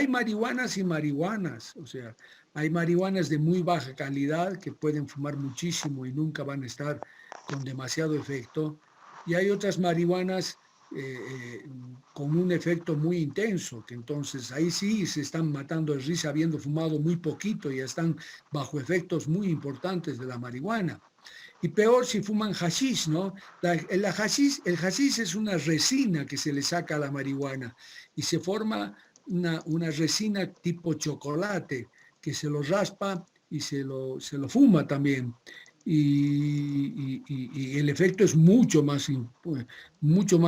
marihuanas y marihuanas, o sea, hay marihuanas de muy baja calidad que pueden fumar muchísimo y nunca van a estar con demasiado efecto, y hay otras marihuanas con un efecto muy intenso, que entonces ahí sí se están matando de risa habiendo fumado muy poquito y están bajo efectos muy importantes de la marihuana. Y peor si fuman hashish, ¿no? El hashish es una resina que se le saca a la marihuana y se forma una resina tipo chocolate que se lo raspa y se lo fuma también. Y el efecto es mucho más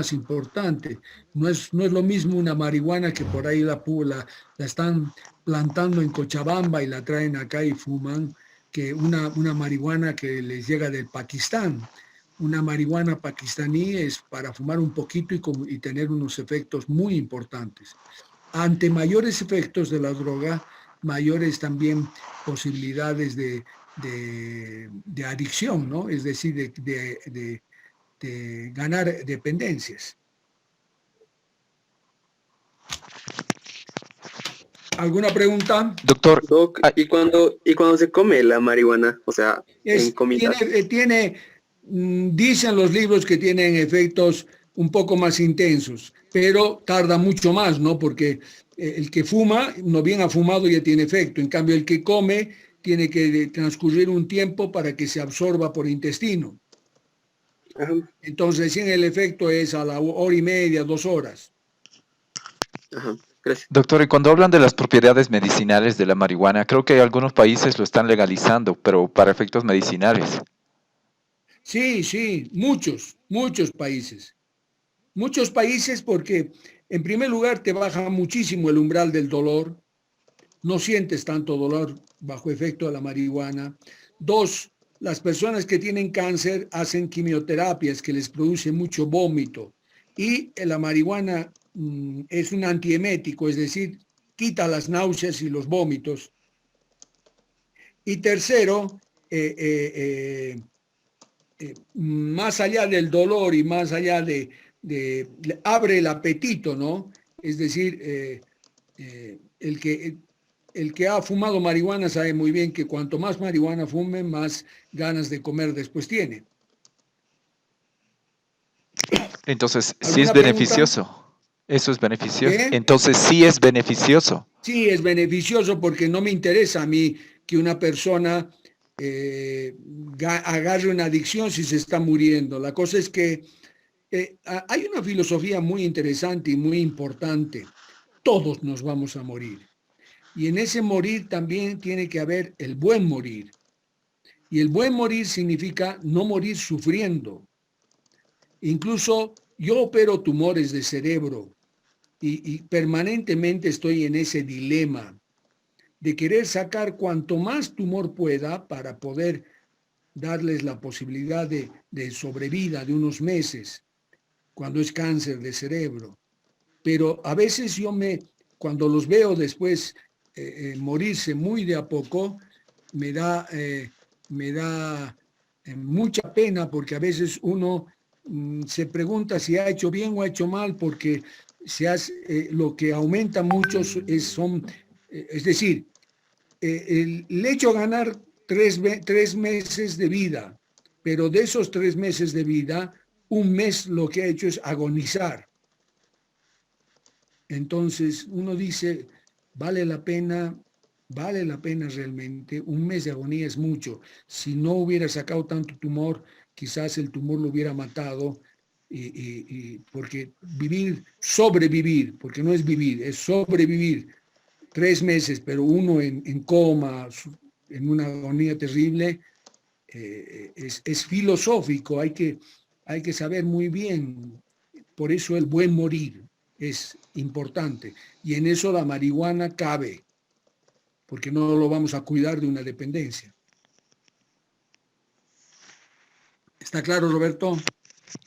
importante. No es lo mismo una marihuana que por ahí la están plantando en Cochabamba y la traen acá y fuman, que una marihuana que les llega del Pakistán. una marihuana pakistaní es para fumar un poquito y tener unos efectos muy importantes. Ante mayores efectos de la droga, mayores también posibilidades de adicción, ¿no? Es decir, de ganar dependencias. ¿Alguna pregunta? Doctor, Doc, ¿y cuando se come la marihuana? O sea, en comidas. Dicen los libros que tienen efectos un poco más intensos, pero tarda mucho más, ¿no? Porque el que fuma, no bien ha fumado, ya tiene efecto. En cambio, el que come tiene que transcurrir un tiempo para que se absorba por intestino. Ajá. Entonces, el efecto es a la hora y media, 2 horas. Ajá. Gracias. doctor, y cuando hablan de las propiedades medicinales de la marihuana, creo que algunos países lo están legalizando, pero para efectos medicinales. Sí, muchos países. Muchos países porque, en primer lugar, te baja muchísimo el umbral del dolor. No sientes tanto dolor bajo efecto de la marihuana. 2, las personas que tienen cáncer hacen quimioterapias que les produce mucho vómito. Y la marihuana es un antiemético, es decir, quita las náuseas y los vómitos. Y tercero, más allá del dolor y más allá abre el apetito, ¿no? Es decir, el que ha fumado marihuana sabe muy bien que cuanto más marihuana fume, más ganas de comer después tiene. Entonces, sí es beneficioso. Pregunta? Eso es beneficioso. ¿Qué? Entonces, sí es beneficioso. Sí, es beneficioso porque no me interesa a mí que una persona agarre una adicción si se está muriendo. La cosa es que hay una filosofía muy interesante y muy importante. Todos nos vamos a morir. Y en ese morir también tiene que haber el buen morir. Y el buen morir significa no morir sufriendo. Incluso yo opero tumores de cerebro y permanentemente estoy en ese dilema de querer sacar cuanto más tumor pueda para poder darles la posibilidad de sobrevida de unos meses cuando es cáncer de cerebro. Pero a veces cuando los veo después morirse muy de a poco, me da mucha pena porque a veces uno se pregunta si ha hecho bien o ha hecho mal porque lo que aumenta mucho es decir, el hecho de ganar 3 meses de vida, pero de esos 3 meses de vida, 1 mes lo que ha hecho es agonizar. Entonces uno dice, vale la pena realmente, 1 mes de agonía es mucho. Si no hubiera sacado tanto tumor, quizás el tumor lo hubiera matado, porque sobrevivir, porque no es vivir, es sobrevivir 3 meses, pero uno en coma, en una agonía terrible, es filosófico, hay que saber muy bien. Por eso el buen morir es importante. Y en eso la marihuana cabe, porque no lo vamos a cuidar de una dependencia. ¿Está claro, Roberto?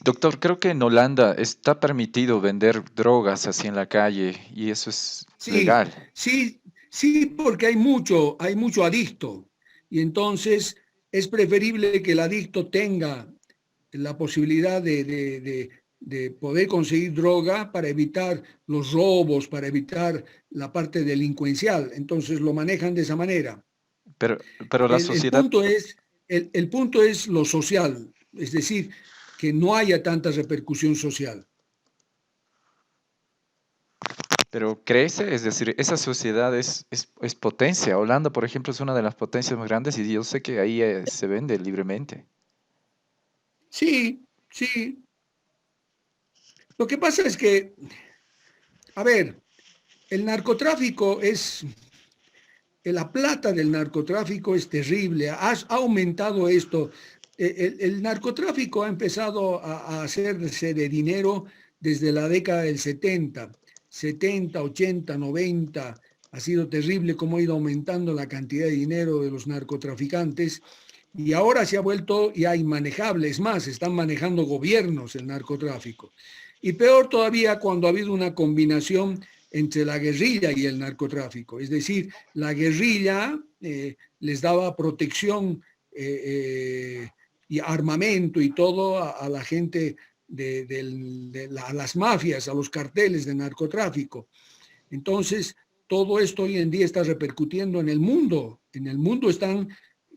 Doctor, creo que en Holanda está permitido vender drogas así en la calle y eso es legal. Sí, porque hay mucho adicto. Y entonces es preferible que el adicto tenga la posibilidad de poder conseguir droga para evitar los robos, para evitar la parte delincuencial. Entonces lo manejan de esa manera. Pero la sociedad... El punto es lo social, es decir, que no haya tanta repercusión social. Pero crece, es decir, esa sociedad es potencia. Holanda, por ejemplo, es una de las potencias más grandes y yo sé que ahí se vende libremente. Sí. Lo que pasa es que, a ver, el narcotráfico la plata del narcotráfico es terrible, ha aumentado esto. El narcotráfico ha empezado a hacerse de dinero desde la década del 70, 80, 90, ha sido terrible cómo ha ido aumentando la cantidad de dinero de los narcotraficantes Y ahora se ha vuelto ya inmanejable, es más, están manejando gobiernos el narcotráfico. Y peor todavía cuando ha habido una combinación entre la guerrilla y el narcotráfico. Es decir, la guerrilla les daba protección y armamento y todo a la gente a las mafias, a los carteles de narcotráfico. Entonces, todo esto hoy en día está repercutiendo en el mundo. En el mundo están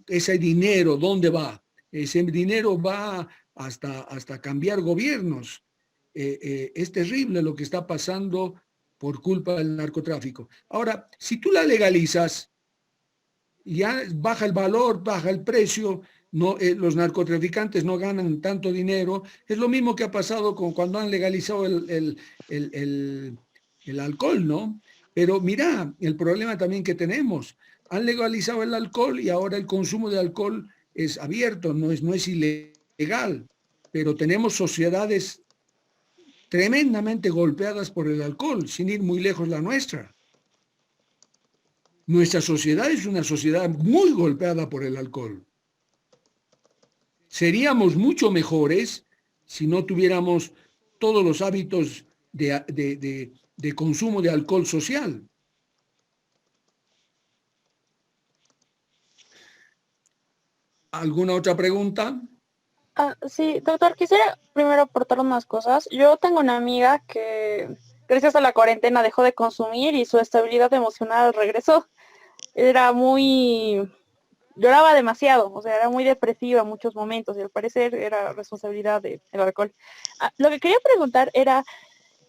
ese dinero, ¿dónde va? Ese dinero va hasta cambiar gobiernos. Es terrible lo que está pasando por culpa del narcotráfico. Ahora, si tú la legalizas, ya baja el valor, baja el precio, no, los narcotraficantes no ganan tanto dinero. Es lo mismo que ha pasado con cuando han legalizado el alcohol, ¿no? Pero mira, el problema también que tenemos, han legalizado el alcohol y ahora el consumo de alcohol es abierto, no es ilegal, pero tenemos sociedades tremendamente golpeadas por el alcohol, sin ir muy lejos la nuestra. Nuestra sociedad es una sociedad muy golpeada por el alcohol. Seríamos mucho mejores si no tuviéramos todos los hábitos de consumo de alcohol social. ¿Alguna otra pregunta? Sí, doctor, quisiera primero aportar unas cosas. Yo tengo una amiga que gracias a la cuarentena dejó de consumir y su estabilidad emocional regresó. Lloraba demasiado, o sea, era muy depresiva en muchos momentos y al parecer era responsabilidad del alcohol. Lo que quería preguntar era,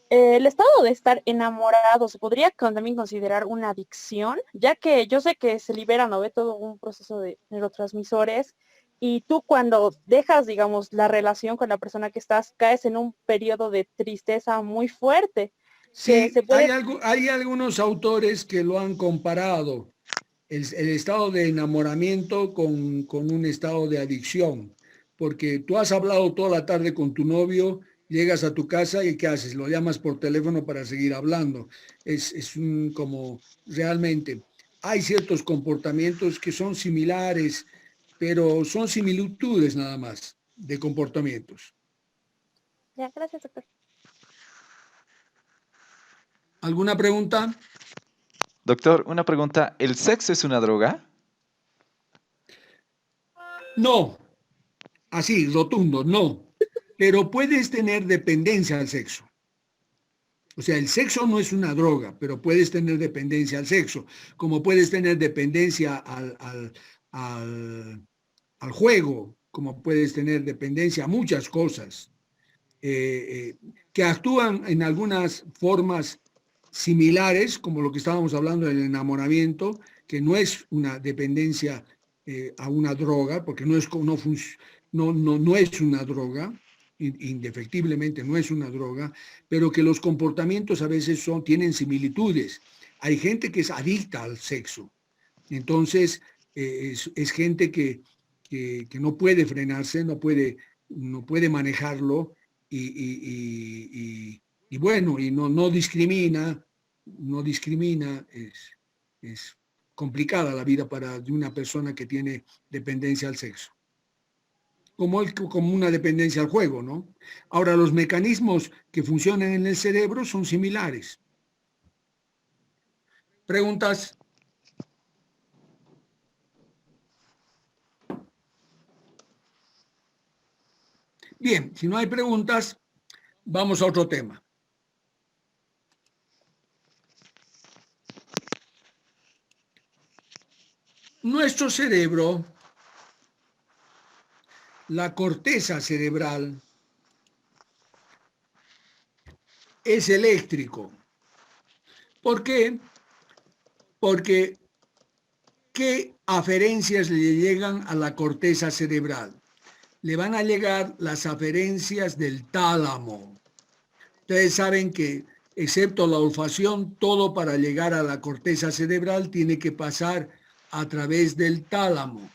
el estado de estar enamorado, ¿se podría también considerar una adicción? Ya que yo sé que se libera, ¿no? Ve todo un proceso de neurotransmisores y tú cuando dejas, digamos, la relación con la persona que estás, caes en un periodo de tristeza muy fuerte. Sí, hay algunos autores que lo han comparado, el estado de enamoramiento con un estado de adicción, porque tú has hablado toda la tarde con tu novio, llegas a tu casa y ¿qué haces? Lo llamas por teléfono para seguir hablando. Como realmente hay ciertos comportamientos que son similares, pero son similitudes nada más de comportamientos. Ya, gracias, doctor. ¿Alguna pregunta? Doctor, una pregunta. ¿El sexo es una droga? No, así, rotundo, no. Pero puedes tener dependencia al sexo. O sea, el sexo no es una droga, pero puedes tener dependencia al sexo, como puedes tener dependencia al juego, como puedes tener dependencia a muchas cosas, que actúan en algunas formas similares, como lo que estábamos hablando del enamoramiento, que no es una dependencia a una droga, porque no es una droga, indefectiblemente no es una droga, pero que los comportamientos a veces tienen similitudes. Hay gente que es adicta al sexo, entonces es gente que no puede frenarse, no puede manejarlo y bueno, y no discrimina, es complicada la vida de una persona que tiene dependencia al sexo. Como una dependencia al juego, ¿no? Ahora, los mecanismos que funcionan en el cerebro son similares. ¿Preguntas? Bien, si no hay preguntas, vamos a otro tema. Nuestro cerebro, la corteza cerebral, es eléctrico. ¿Por qué? Porque ¿qué aferencias le llegan a la corteza cerebral? Le van a llegar las aferencias del tálamo. Ustedes saben que, excepto la olfacción, todo para llegar a la corteza cerebral tiene que pasar a través del tálamo.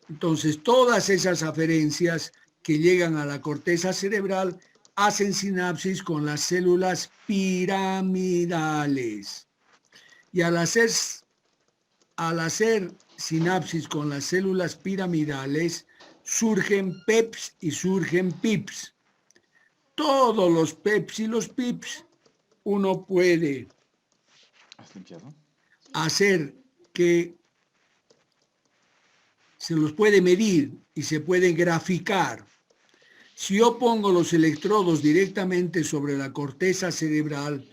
Entonces, todas esas aferencias que llegan a la corteza cerebral hacen sinapsis con las células piramidales. Y al hacer sinapsis con las células piramidales, surgen PEPs y surgen PIPs. Todos los PEPs y los PIPs uno puede hacer que se los puede medir y se puede graficar. Si yo pongo los electrodos directamente sobre la corteza cerebral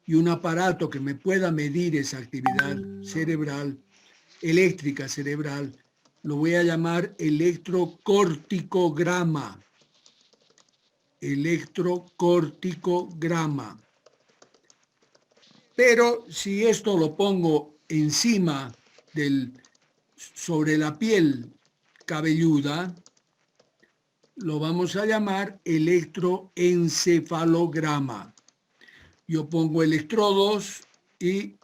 y un aparato que me pueda medir esa actividad cerebral, eléctrica cerebral, lo voy a llamar electrocorticograma. Electrocorticograma. Pero si esto lo pongo encima sobre la piel cabelluda, lo vamos a llamar electroencefalograma. Yo pongo electrodos y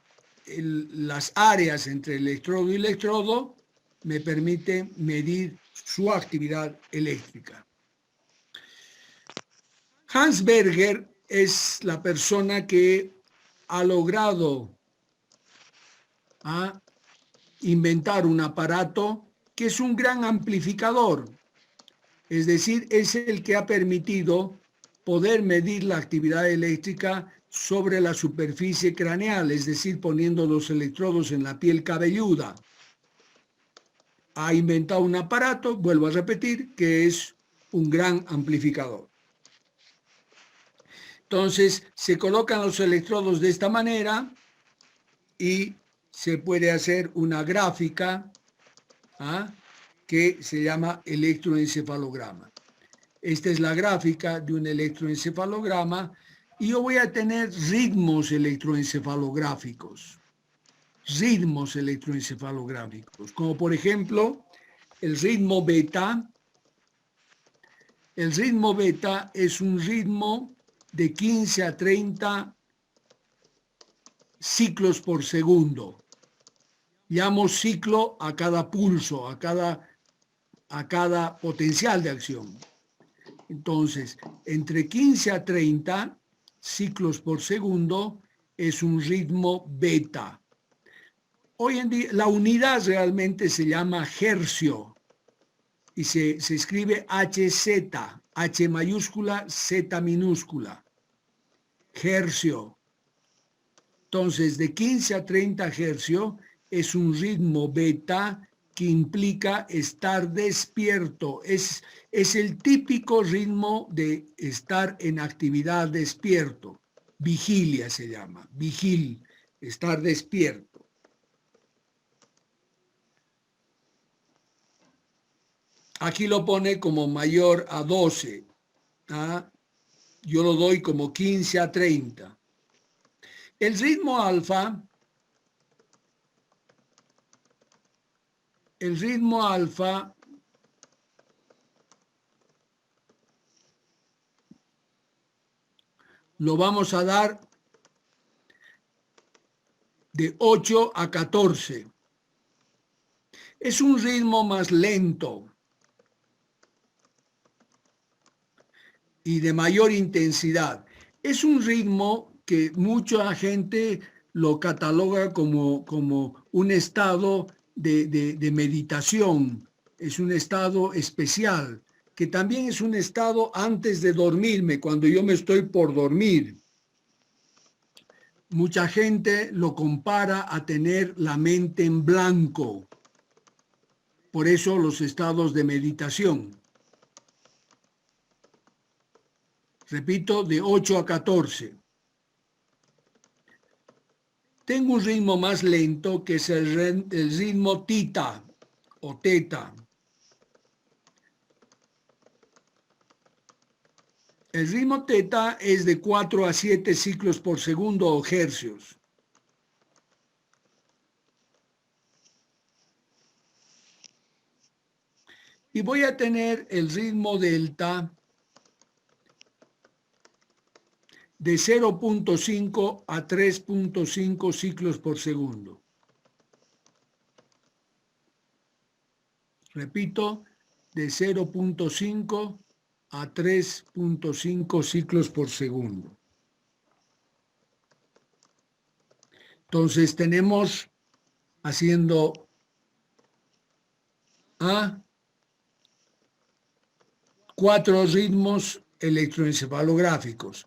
las áreas entre electrodo y electrodo me permiten medir su actividad eléctrica. Hans Berger es la persona que ha logrado inventar un aparato que es un gran amplificador. Es decir, es el que ha permitido poder medir la actividad eléctrica sobre la superficie craneal, es decir, poniendo los electrodos en la piel cabelluda. Ha inventado un aparato, vuelvo a repetir, que es un gran amplificador. Entonces, se colocan los electrodos de esta manera y se puede hacer una gráfica que se llama electroencefalograma. Esta es la gráfica de un electroencefalograma y yo voy a tener ritmos electroencefalográficos. Ritmos electroencefalográficos, como por ejemplo el ritmo beta. El ritmo beta es un ritmo de 15 a 30 ciclos por segundo. Llamo ciclo a cada pulso, a cada potencial de acción. Entonces, entre 15 a 30 ciclos por segundo es un ritmo beta. Hoy en día la unidad realmente se llama hercio y se escribe HZ, H mayúscula, Z minúscula. Hercio. Entonces, de 15 a 30 hercios es un ritmo beta que implica estar despierto. Es el típico ritmo de estar en actividad despierto. Vigilia se llama, estar despierto. Aquí lo pone como mayor a 12. Yo lo doy como 15 a 30. El ritmo alfa lo vamos a dar de 8 a 14. Es un ritmo más lento y de mayor intensidad. Es un ritmo que mucha gente lo cataloga como un estado de meditación. Es un estado especial, que también es un estado antes de dormirme, cuando yo me estoy por dormir. Mucha gente lo compara a tener la mente en blanco. Por eso los estados de meditación. Repito, de 8 a 14. Tengo un ritmo más lento que es el ritmo tita o teta. El ritmo teta es de 4 a 7 ciclos por segundo o hercios. Y voy a tener el ritmo delta de 0.5 a 3.5 ciclos por segundo. Repito, de 0.5 a 3.5 ciclos por segundo. Entonces tenemos, haciendo a 4 ritmos electroencefalográficos.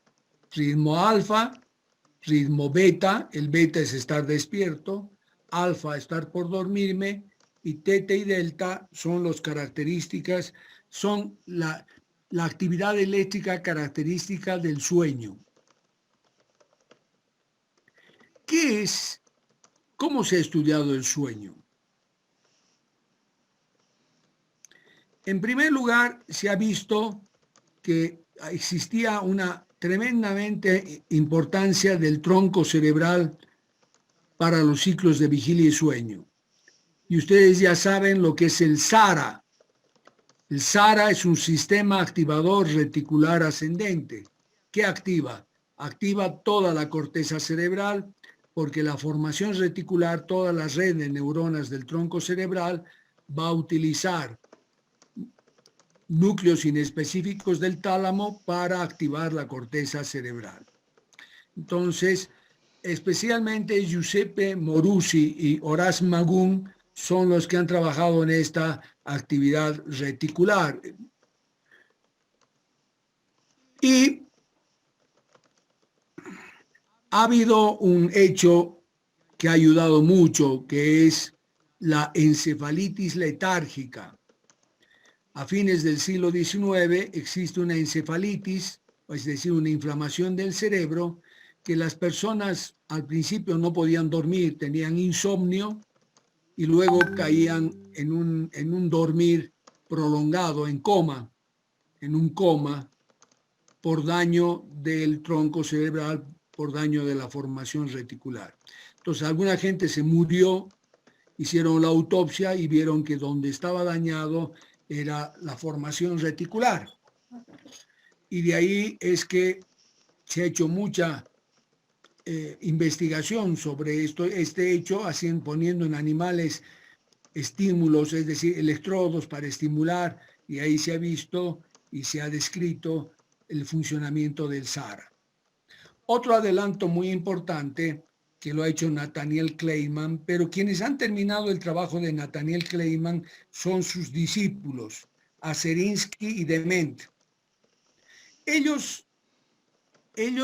Ritmo alfa, ritmo beta, el beta es estar despierto, alfa estar por dormirme, y teta y delta son las características, son la actividad eléctrica característica del sueño. ¿Qué es? ¿Cómo se ha estudiado el sueño? En primer lugar, se ha visto que existía una tremendamente importancia del tronco cerebral para los ciclos de vigilia y sueño. Y ustedes ya saben lo que es el SARA. El SARA es un sistema activador reticular ascendente. ¿Qué activa? Activa toda la corteza cerebral, porque la formación reticular, toda la red de neuronas del tronco cerebral, va a utilizar núcleos inespecíficos del tálamo para activar la corteza cerebral. Entonces, especialmente Giuseppe Moruzzi y Horace Magun son los que han trabajado en esta actividad reticular. Y ha habido un hecho que ha ayudado mucho, que es la encefalitis letárgica. A fines del siglo XIX existe una encefalitis, es decir, una inflamación del cerebro, que las personas al principio no podían dormir, tenían insomnio y luego caían en un dormir prolongado, en un coma, por daño del tronco cerebral, por daño de la formación reticular. Entonces, alguna gente se murió, hicieron la autopsia y vieron que donde estaba dañado era la formación reticular. Y de ahí es que se ha hecho mucha investigación sobre este hecho, poniendo en animales estímulos, es decir, electrodos para estimular, y ahí se ha visto y se ha descrito el funcionamiento del SARA. Otro adelanto muy importante que lo ha hecho Nathaniel Kleiman, pero quienes han terminado el trabajo de Nathaniel Kleiman son sus discípulos, Aserinsky y Dement. Ellos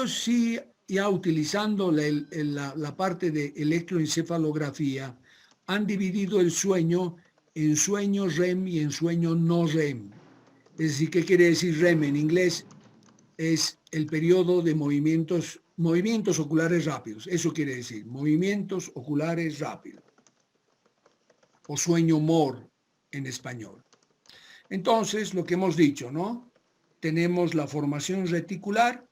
sí, ya utilizando la parte de electroencefalografía, han dividido el sueño en sueño REM y en sueño no REM. Es decir, ¿qué quiere decir REM en inglés? Es el periodo de movimientos oculares rápidos. Eso quiere decir, movimientos oculares rápidos. O sueño MOR en español. Entonces, lo que hemos dicho, ¿no? Tenemos la formación reticular.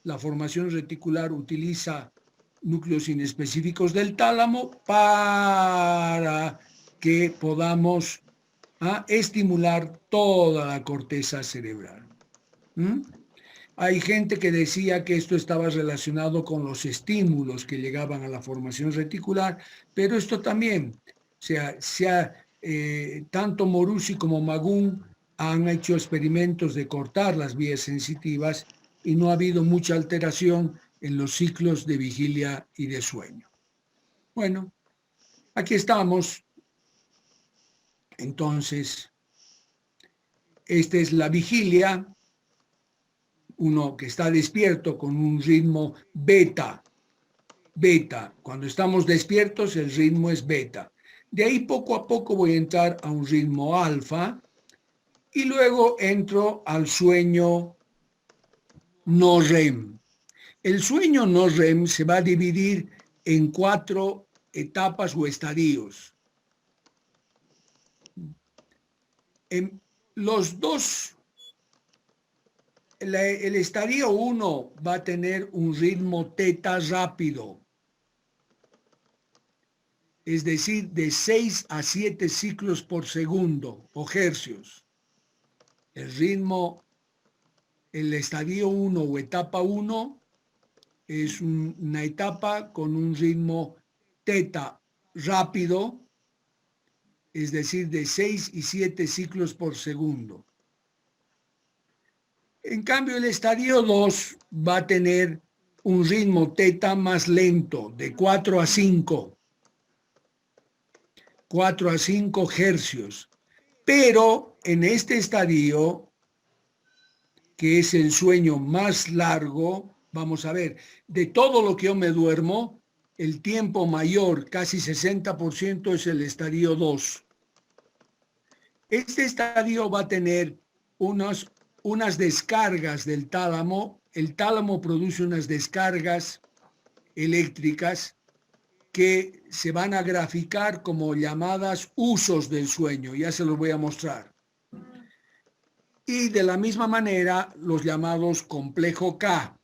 La formación reticular utiliza núcleos inespecíficos del tálamo para que podamos estimular toda la corteza cerebral. Hay gente que decía que esto estaba relacionado con los estímulos que llegaban a la formación reticular, pero esto también, tanto Moruzzi como Magun han hecho experimentos de cortar las vías sensitivas y no ha habido mucha alteración en los ciclos de vigilia y de sueño. Bueno, aquí estamos. Entonces, esta es la vigilia. Uno que está despierto con un ritmo beta. Cuando estamos despiertos, el ritmo es beta. De ahí poco a poco voy a entrar a un ritmo alfa y luego entro al sueño no REM. El sueño no REM se va a dividir en 4 etapas o estadios. En los dos, el estadio 1 va a tener un ritmo teta rápido, es decir, de 6 a 7 ciclos por segundo o hercios. El estadio 1 o etapa 1 es una etapa con un ritmo teta rápido, es decir, de 6 y 7 ciclos por segundo. En cambio, el estadio 2 va a tener un ritmo teta más lento, de 4 a 5 hercios. Pero en este estadio, que es el sueño más largo, vamos a ver, de todo lo que yo me duermo, el tiempo mayor, casi 60%, es el estadio 2. Este estadio va a tener unas descargas del tálamo. El tálamo produce unas descargas eléctricas que se van a graficar como llamadas usos del sueño. Ya se los voy a mostrar. Y de la misma manera, los llamados complejo K.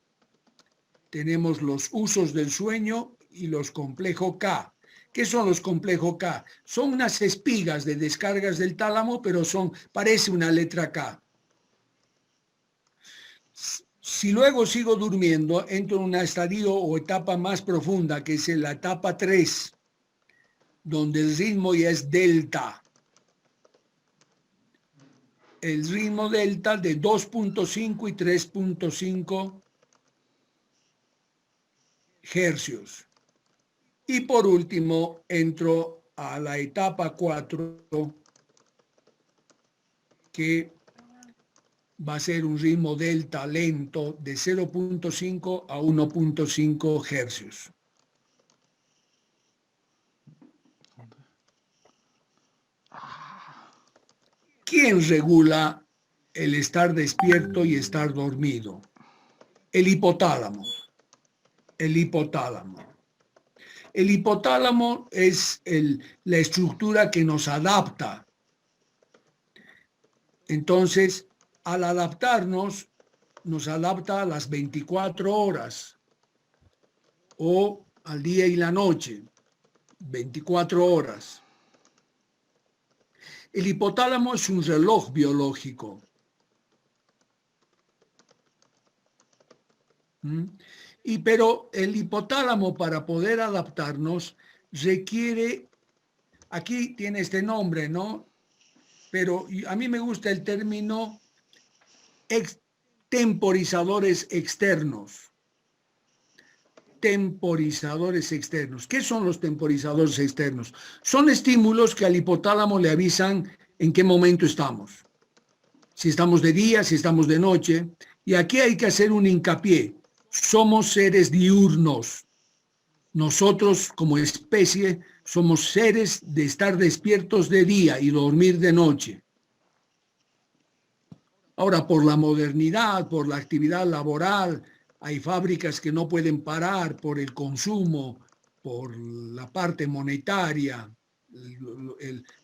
Tenemos los usos del sueño y los complejo K. ¿Qué son los complejo K? Son unas espigas de descargas del tálamo, pero parece una letra K. Si luego sigo durmiendo, entro en un estadio o etapa más profunda, que es la etapa 3, donde el ritmo ya es delta. El ritmo delta de 2.5 y 3.5 hercios. Y por último, entro a la etapa 4, que va a ser un ritmo delta lento de 0.5 a 1.5 hercios. ¿Quién regula el estar despierto y estar dormido? El hipotálamo. El hipotálamo. El hipotálamo es la estructura que nos adapta. Entonces, al adaptarnos, nos adapta a las 24 horas o al día y la noche, 24 horas. El hipotálamo es un reloj biológico. Pero el hipotálamo, para poder adaptarnos, requiere, aquí tiene este nombre, ¿no? Pero a mí me gusta el término temporizadores externos. Temporizadores externos. ¿Qué son los temporizadores externos? Son estímulos que al hipotálamo le avisan en qué momento estamos. Si estamos de día, si estamos de noche. Y aquí hay que hacer un hincapié. Somos seres diurnos. Nosotros, como especie, somos seres de estar despiertos de día y dormir de noche. Ahora, por la modernidad, por la actividad laboral, hay fábricas que no pueden parar por el consumo, por la parte monetaria,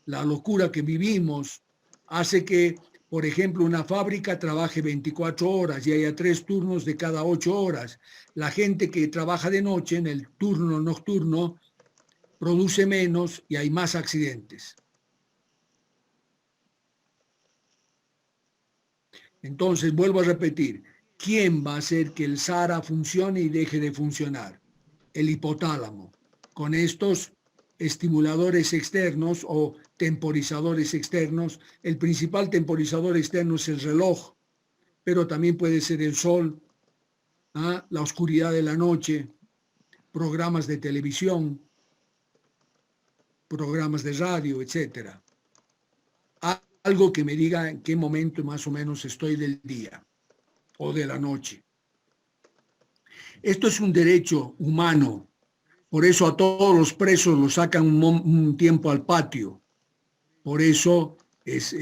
la locura que vivimos, hace que, por ejemplo, una fábrica trabaje 24 horas y haya 3 turnos de cada 8 horas. La gente que trabaja de noche en el turno nocturno produce menos y hay más accidentes. Entonces, vuelvo a repetir, ¿quién va a hacer que el SARA funcione y deje de funcionar? El hipotálamo. Con estos estimuladores externos o temporizadores externos, el principal temporizador externo es el reloj, pero también puede ser el sol, la oscuridad de la noche, programas de televisión, programas de radio, etc. Algo que me diga en qué momento más o menos estoy del día o de la noche. Esto es un derecho humano, por eso a todos los presos los sacan un tiempo al patio, por eso es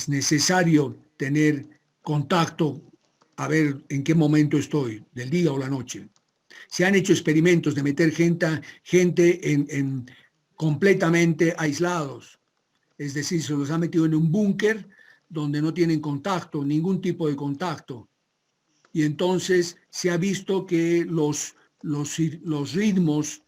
necesario tener contacto a ver en qué momento estoy, del día o la noche. Se han hecho experimentos de meter gente en completamente aislados, es decir, se los ha metido en un búnker donde no tienen contacto, ningún tipo de contacto. Y entonces se ha visto que los ritmos,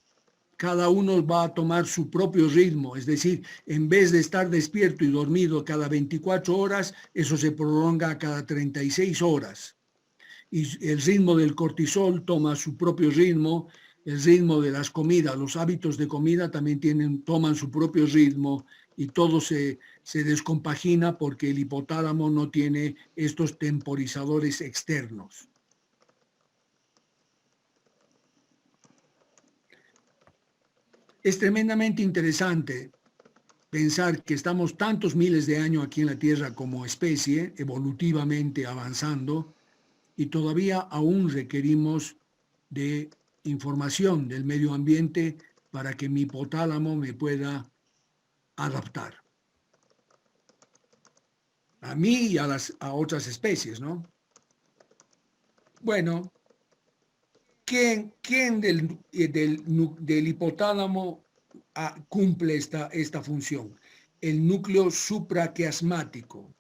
cada uno va a tomar su propio ritmo, es decir, en vez de estar despierto y dormido cada 24 horas, eso se prolonga a cada 36 horas. Y el ritmo del cortisol toma su propio ritmo, el ritmo de las comidas, los hábitos de comida también toman su propio ritmo, y todo se descompagina porque el hipotálamo no tiene estos temporizadores externos. Es tremendamente interesante, pensar que estamos tantos miles de años aquí en la Tierra como especie, evolutivamente avanzando, y todavía aún requerimos de información del medio ambiente para que mi hipotálamo me pueda adaptar. A mí y a otras especies, ¿no? Bueno, ¿quién del hipotálamo cumple esta función? El núcleo supraquiasmático.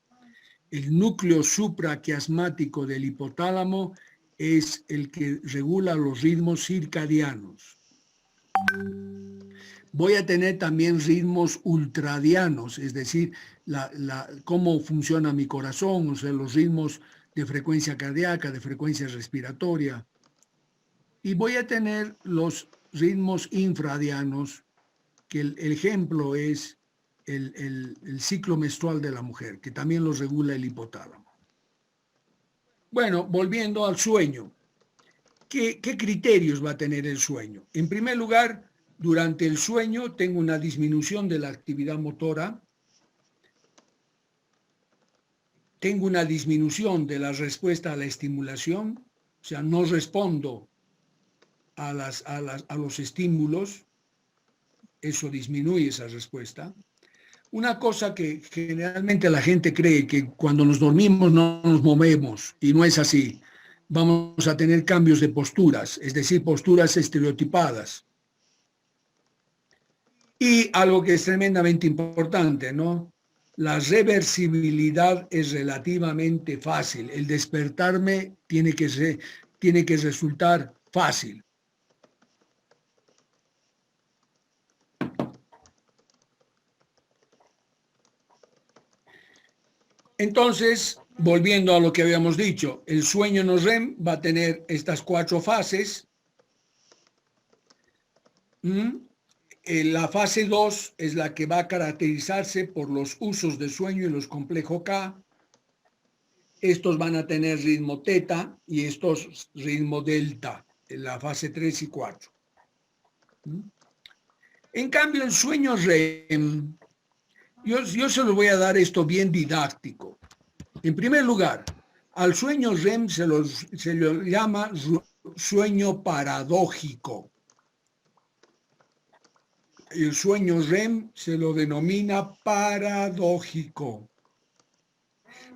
El núcleo supraquiasmático del hipotálamo es el que regula los ritmos circadianos. Voy a tener también ritmos ultradianos, es decir, cómo funciona mi corazón, o sea, los ritmos de frecuencia cardíaca, de frecuencia respiratoria. Y voy a tener los ritmos infradianos, que el ejemplo es el ciclo menstrual de la mujer, que también los regula el hipotálamo. Bueno, volviendo al sueño. ¿Qué criterios va a tener el sueño? En primer lugar, durante el sueño tengo una disminución de la actividad motora, tengo una disminución de la respuesta a la estimulación, o sea, no respondo a los estímulos, eso disminuye esa respuesta. Una cosa que generalmente la gente cree que cuando nos dormimos no nos movemos, y no es así. Vamos a tener cambios de posturas, es decir, posturas estereotipadas. Y algo que es tremendamente importante, ¿no? La reversibilidad es relativamente fácil. El despertarme tiene que resultar fácil. Entonces, volviendo a lo que habíamos dicho, el sueño no REM va a tener estas 4 fases. La fase 2 es la que va a caracterizarse por los usos de sueño y los complejos K. Estos van a tener ritmo teta y estos ritmo delta, en la fase 3 y 4. En cambio, el sueño REM, yo se lo voy a dar esto bien didáctico. En primer lugar, al sueño REM se lo llama sueño paradójico. El sueño REM se lo denomina paradójico.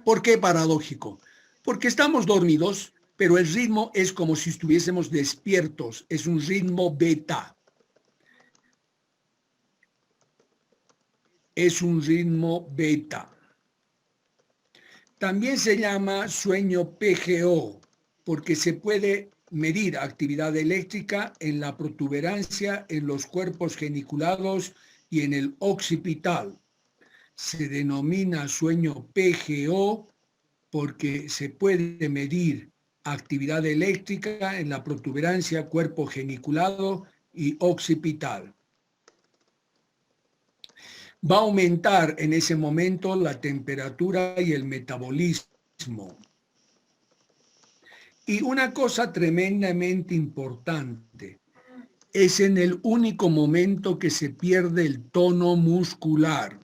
¿Por qué paradójico? Porque estamos dormidos, pero el ritmo es como si estuviésemos despiertos, es un ritmo beta. Es un ritmo beta. También se llama sueño PGO, porque se puede medir actividad eléctrica en la protuberancia, en los cuerpos geniculados y en el occipital. Se denomina sueño PGO porque se puede medir actividad eléctrica en la protuberancia, cuerpo geniculado y occipital. Va a aumentar en ese momento la temperatura y el metabolismo. Y una cosa tremendamente importante, es en el único momento que se pierde el tono muscular.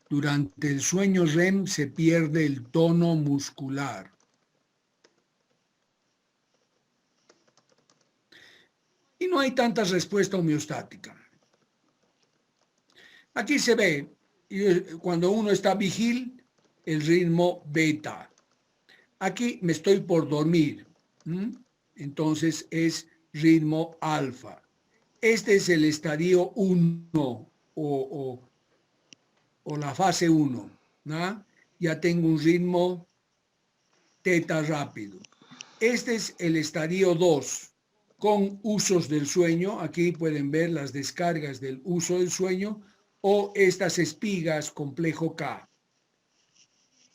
Durante el sueño REM se pierde el tono muscular. Y no hay tanta respuesta homeostática. Aquí se ve, cuando uno está vigil, el ritmo beta. Aquí me estoy por dormir. Entonces es ritmo alfa. Este es el estadio 1 o la fase 1. ¿no? Ya tengo un ritmo teta rápido. Este es el estadio 2 con usos del sueño. Aquí pueden ver las descargas del uso del sueño o estas espigas complejo K.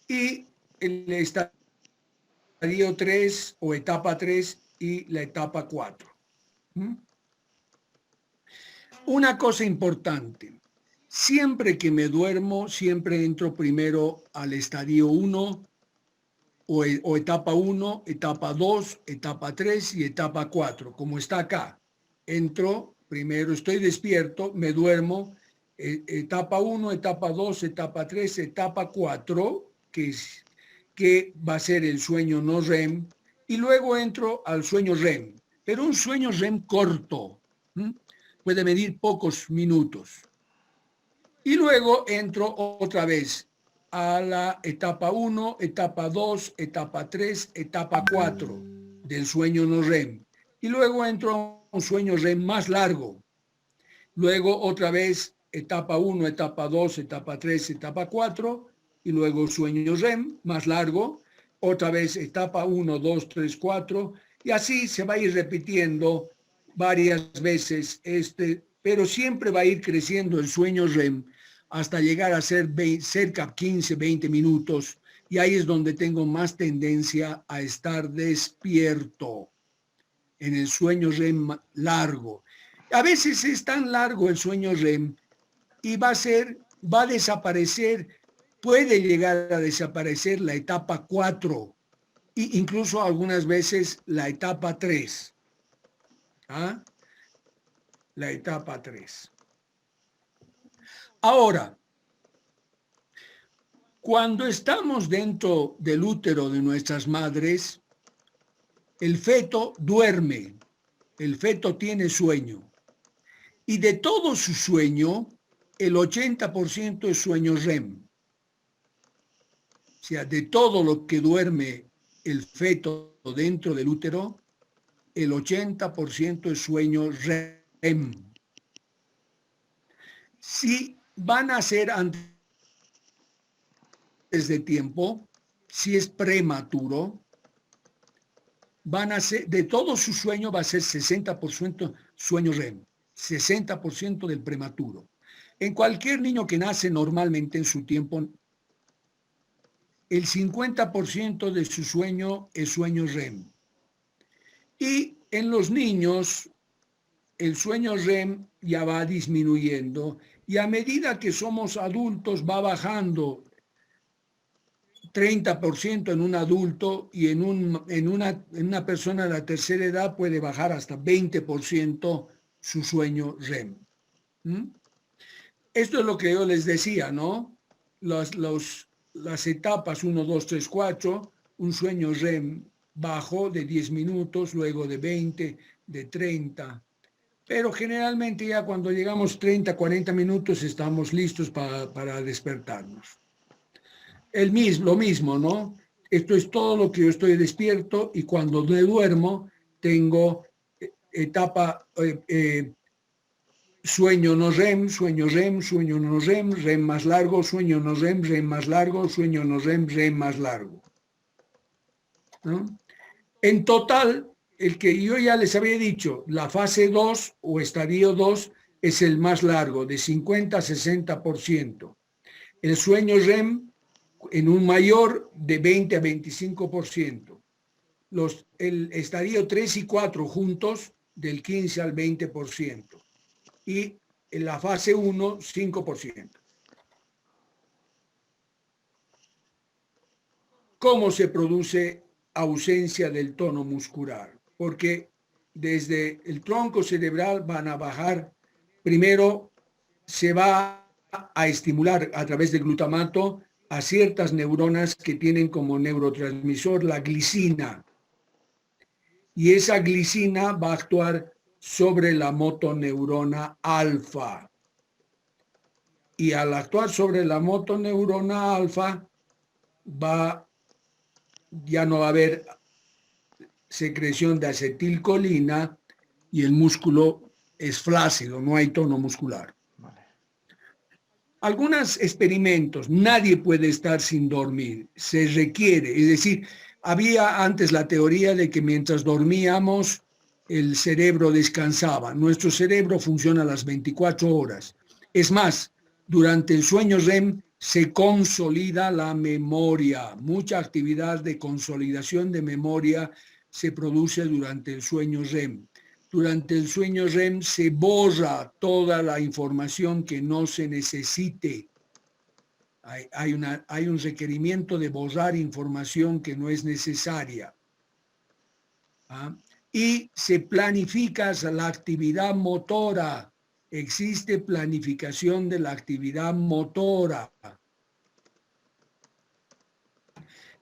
Y el estadio 3 o etapa 3 y la etapa 4. Una cosa importante, siempre que me duermo, siempre entro primero al estadio 1 o etapa 1, etapa 2, etapa 3 y etapa 4, como está acá. Entro, primero estoy despierto, me duermo etapa 1, etapa 2, etapa 3, etapa 4, que va a ser el sueño no REM, y luego entro al sueño REM, pero un sueño REM corto, puede medir pocos minutos. Y luego entro otra vez a la etapa 1, etapa 2, etapa 3, etapa 4 del sueño no REM. Y luego entro a un sueño REM más largo. Luego otra vez etapa 1, etapa 2, etapa 3, etapa 4. Y luego sueño REM más largo. Otra vez etapa 1, 2, 3, 4. Y así se va a ir repitiendo varias veces pero siempre va a ir creciendo el sueño REM hasta llegar a ser cerca de 15, 20 minutos, y ahí es donde tengo más tendencia a estar despierto, en el sueño REM largo. A veces es tan largo el sueño REM y va a desaparecer, puede llegar a desaparecer la etapa 4 e incluso algunas veces la etapa 3. ¿Ah? La etapa 3. Ahora, cuando estamos dentro del útero de nuestras madres, el feto duerme, el feto tiene sueño. Y de todo su sueño, el 80% es sueño REM. O sea, de todo lo que duerme el feto dentro del útero, el 80% es sueño REM. Si van a ser antes de tiempo, si es prematuro, van a ser, de todo su sueño va a ser 60% sueño REM, 60% del prematuro. En cualquier niño que nace normalmente en su tiempo, el 50% de su sueño es sueño REM. Y en los niños, el sueño REM ya va disminuyendo, y a medida que somos adultos va bajando 30% en un adulto, y en una persona de la tercera edad puede bajar hasta 20% su sueño REM. Esto es lo que yo les decía, ¿no? Las etapas 1, 2, 3, 4, un sueño REM bajo de 10 minutos, luego de 20, de 30. Pero generalmente ya cuando llegamos 30, 40 minutos estamos listos para despertarnos. Lo mismo, ¿no? Esto es todo lo que yo estoy despierto, y cuando me duermo tengo etapa sueño no REM, sueño REM, sueño no REM, REM más largo, sueño no REM, REM más largo, sueño no REM, REM más largo, ¿no? En total, el que yo ya les había dicho, la fase 2 o estadio 2 es el más largo, de 50 a 60%. El sueño REM en un mayor de 20 a 25%. El estadio 3 y 4 juntos del 15 al 20%. Y en la fase 1, 5%. ¿Cómo se produce ausencia del tono muscular? Porque desde el tronco cerebral van a bajar, primero se va a estimular a través del glutamato a ciertas neuronas que tienen como neurotransmisor la glicina, y esa glicina va a actuar sobre la motoneurona alfa, y al actuar sobre la motoneurona alfa ya no va a haber secreción de acetilcolina y el músculo es flácido, no hay tono muscular. Algunos experimentos, nadie puede estar sin dormir, se requiere, es decir, había antes la teoría de que mientras dormíamos el cerebro descansaba. Nuestro cerebro funciona a las 24 horas. Es más, durante el sueño REM se consolida la memoria. Mucha actividad de consolidación de memoria se produce durante el sueño REM. Durante el sueño REM se borra toda la información que no se necesite. Hay un requerimiento de borrar información que no es necesaria. ¿Ah? Y se planifica la actividad motora. existe planificación de la actividad motora.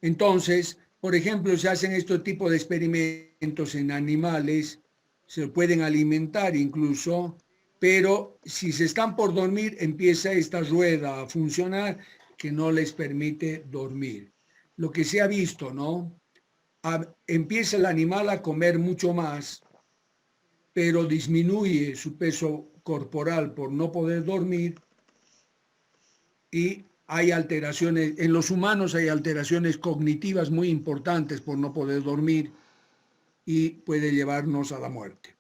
Entonces, por ejemplo, se hacen este tipo de experimentos en animales, se pueden alimentar incluso, pero si se están por dormir, empieza esta rueda a funcionar que no les permite dormir. Lo que se ha visto, ¿no? Empieza el animal a comer mucho más, pero disminuye su peso corporal por no poder dormir y hay alteraciones, en los humanos hay alteraciones cognitivas muy importantes por no poder dormir y puede llevarnos a la muerte.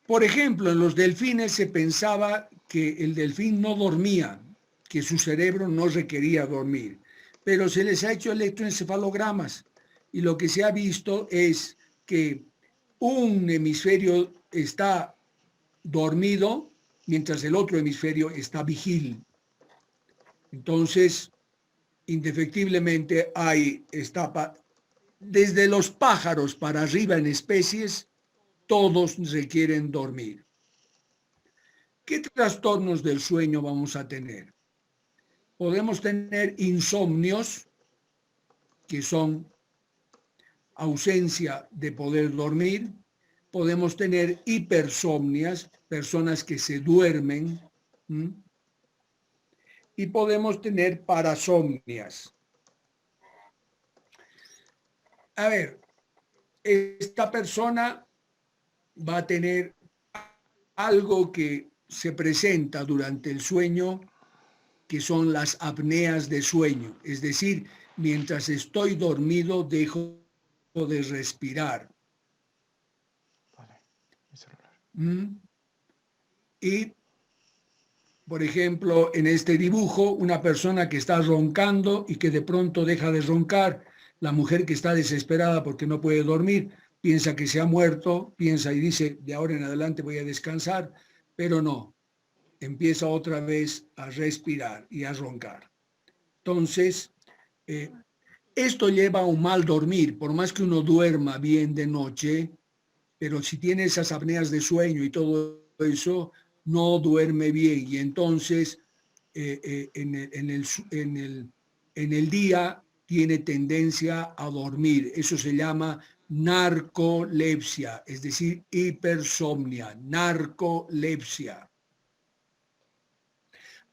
Por ejemplo, en los delfines se pensaba que el delfín no dormía, que su cerebro no requería dormir, pero se les ha hecho electroencefalogramas y lo que se ha visto es que un hemisferio está dormido mientras el otro hemisferio está vigil. Entonces, indefectiblemente desde los pájaros para arriba en especies, todos requieren dormir. ¿Qué trastornos del sueño vamos a tener? Podemos tener insomnios, que son ausencia de poder dormir. Podemos tener hipersomnias, personas que se duermen. Y podemos tener parasomnias. A ver, esta persona va a tener algo que se presenta durante el sueño, que son las apneas de sueño. Es decir, mientras estoy dormido, dejo de respirar. Y, por ejemplo, en este dibujo, una persona que está roncando y que de pronto deja de roncar, la mujer que está desesperada porque no puede dormir, piensa que se ha muerto, piensa y dice, de ahora en adelante voy a descansar, pero no, empieza otra vez a respirar y a roncar. Entonces, esto lleva a un mal dormir, por más que uno duerma bien de noche, pero si tiene esas apneas de sueño y todo eso, no duerme bien y entonces en el día tiene tendencia a dormir. Eso se llama narcolepsia, es decir, hipersomnia, narcolepsia.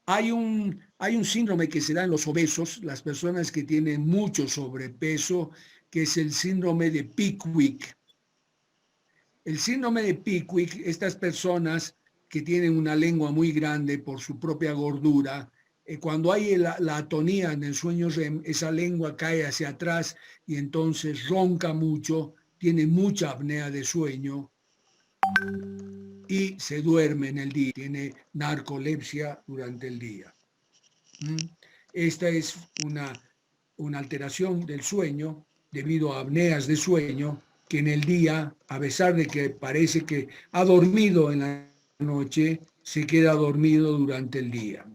Hay un síndrome que se da en los obesos, las personas que tienen mucho sobrepeso, que es el síndrome de Pickwick. El síndrome de Pickwick, estas personas que tienen una lengua muy grande por su propia gordura, cuando hay la atonía en el sueño REM, esa lengua cae hacia atrás y entonces ronca mucho, tiene mucha apnea de sueño y se duerme en el día, tiene narcolepsia durante el día. Esta es una alteración del sueño debido a apneas de sueño que en el día, a pesar de que parece que ha dormido en la noche, se queda dormido durante el día.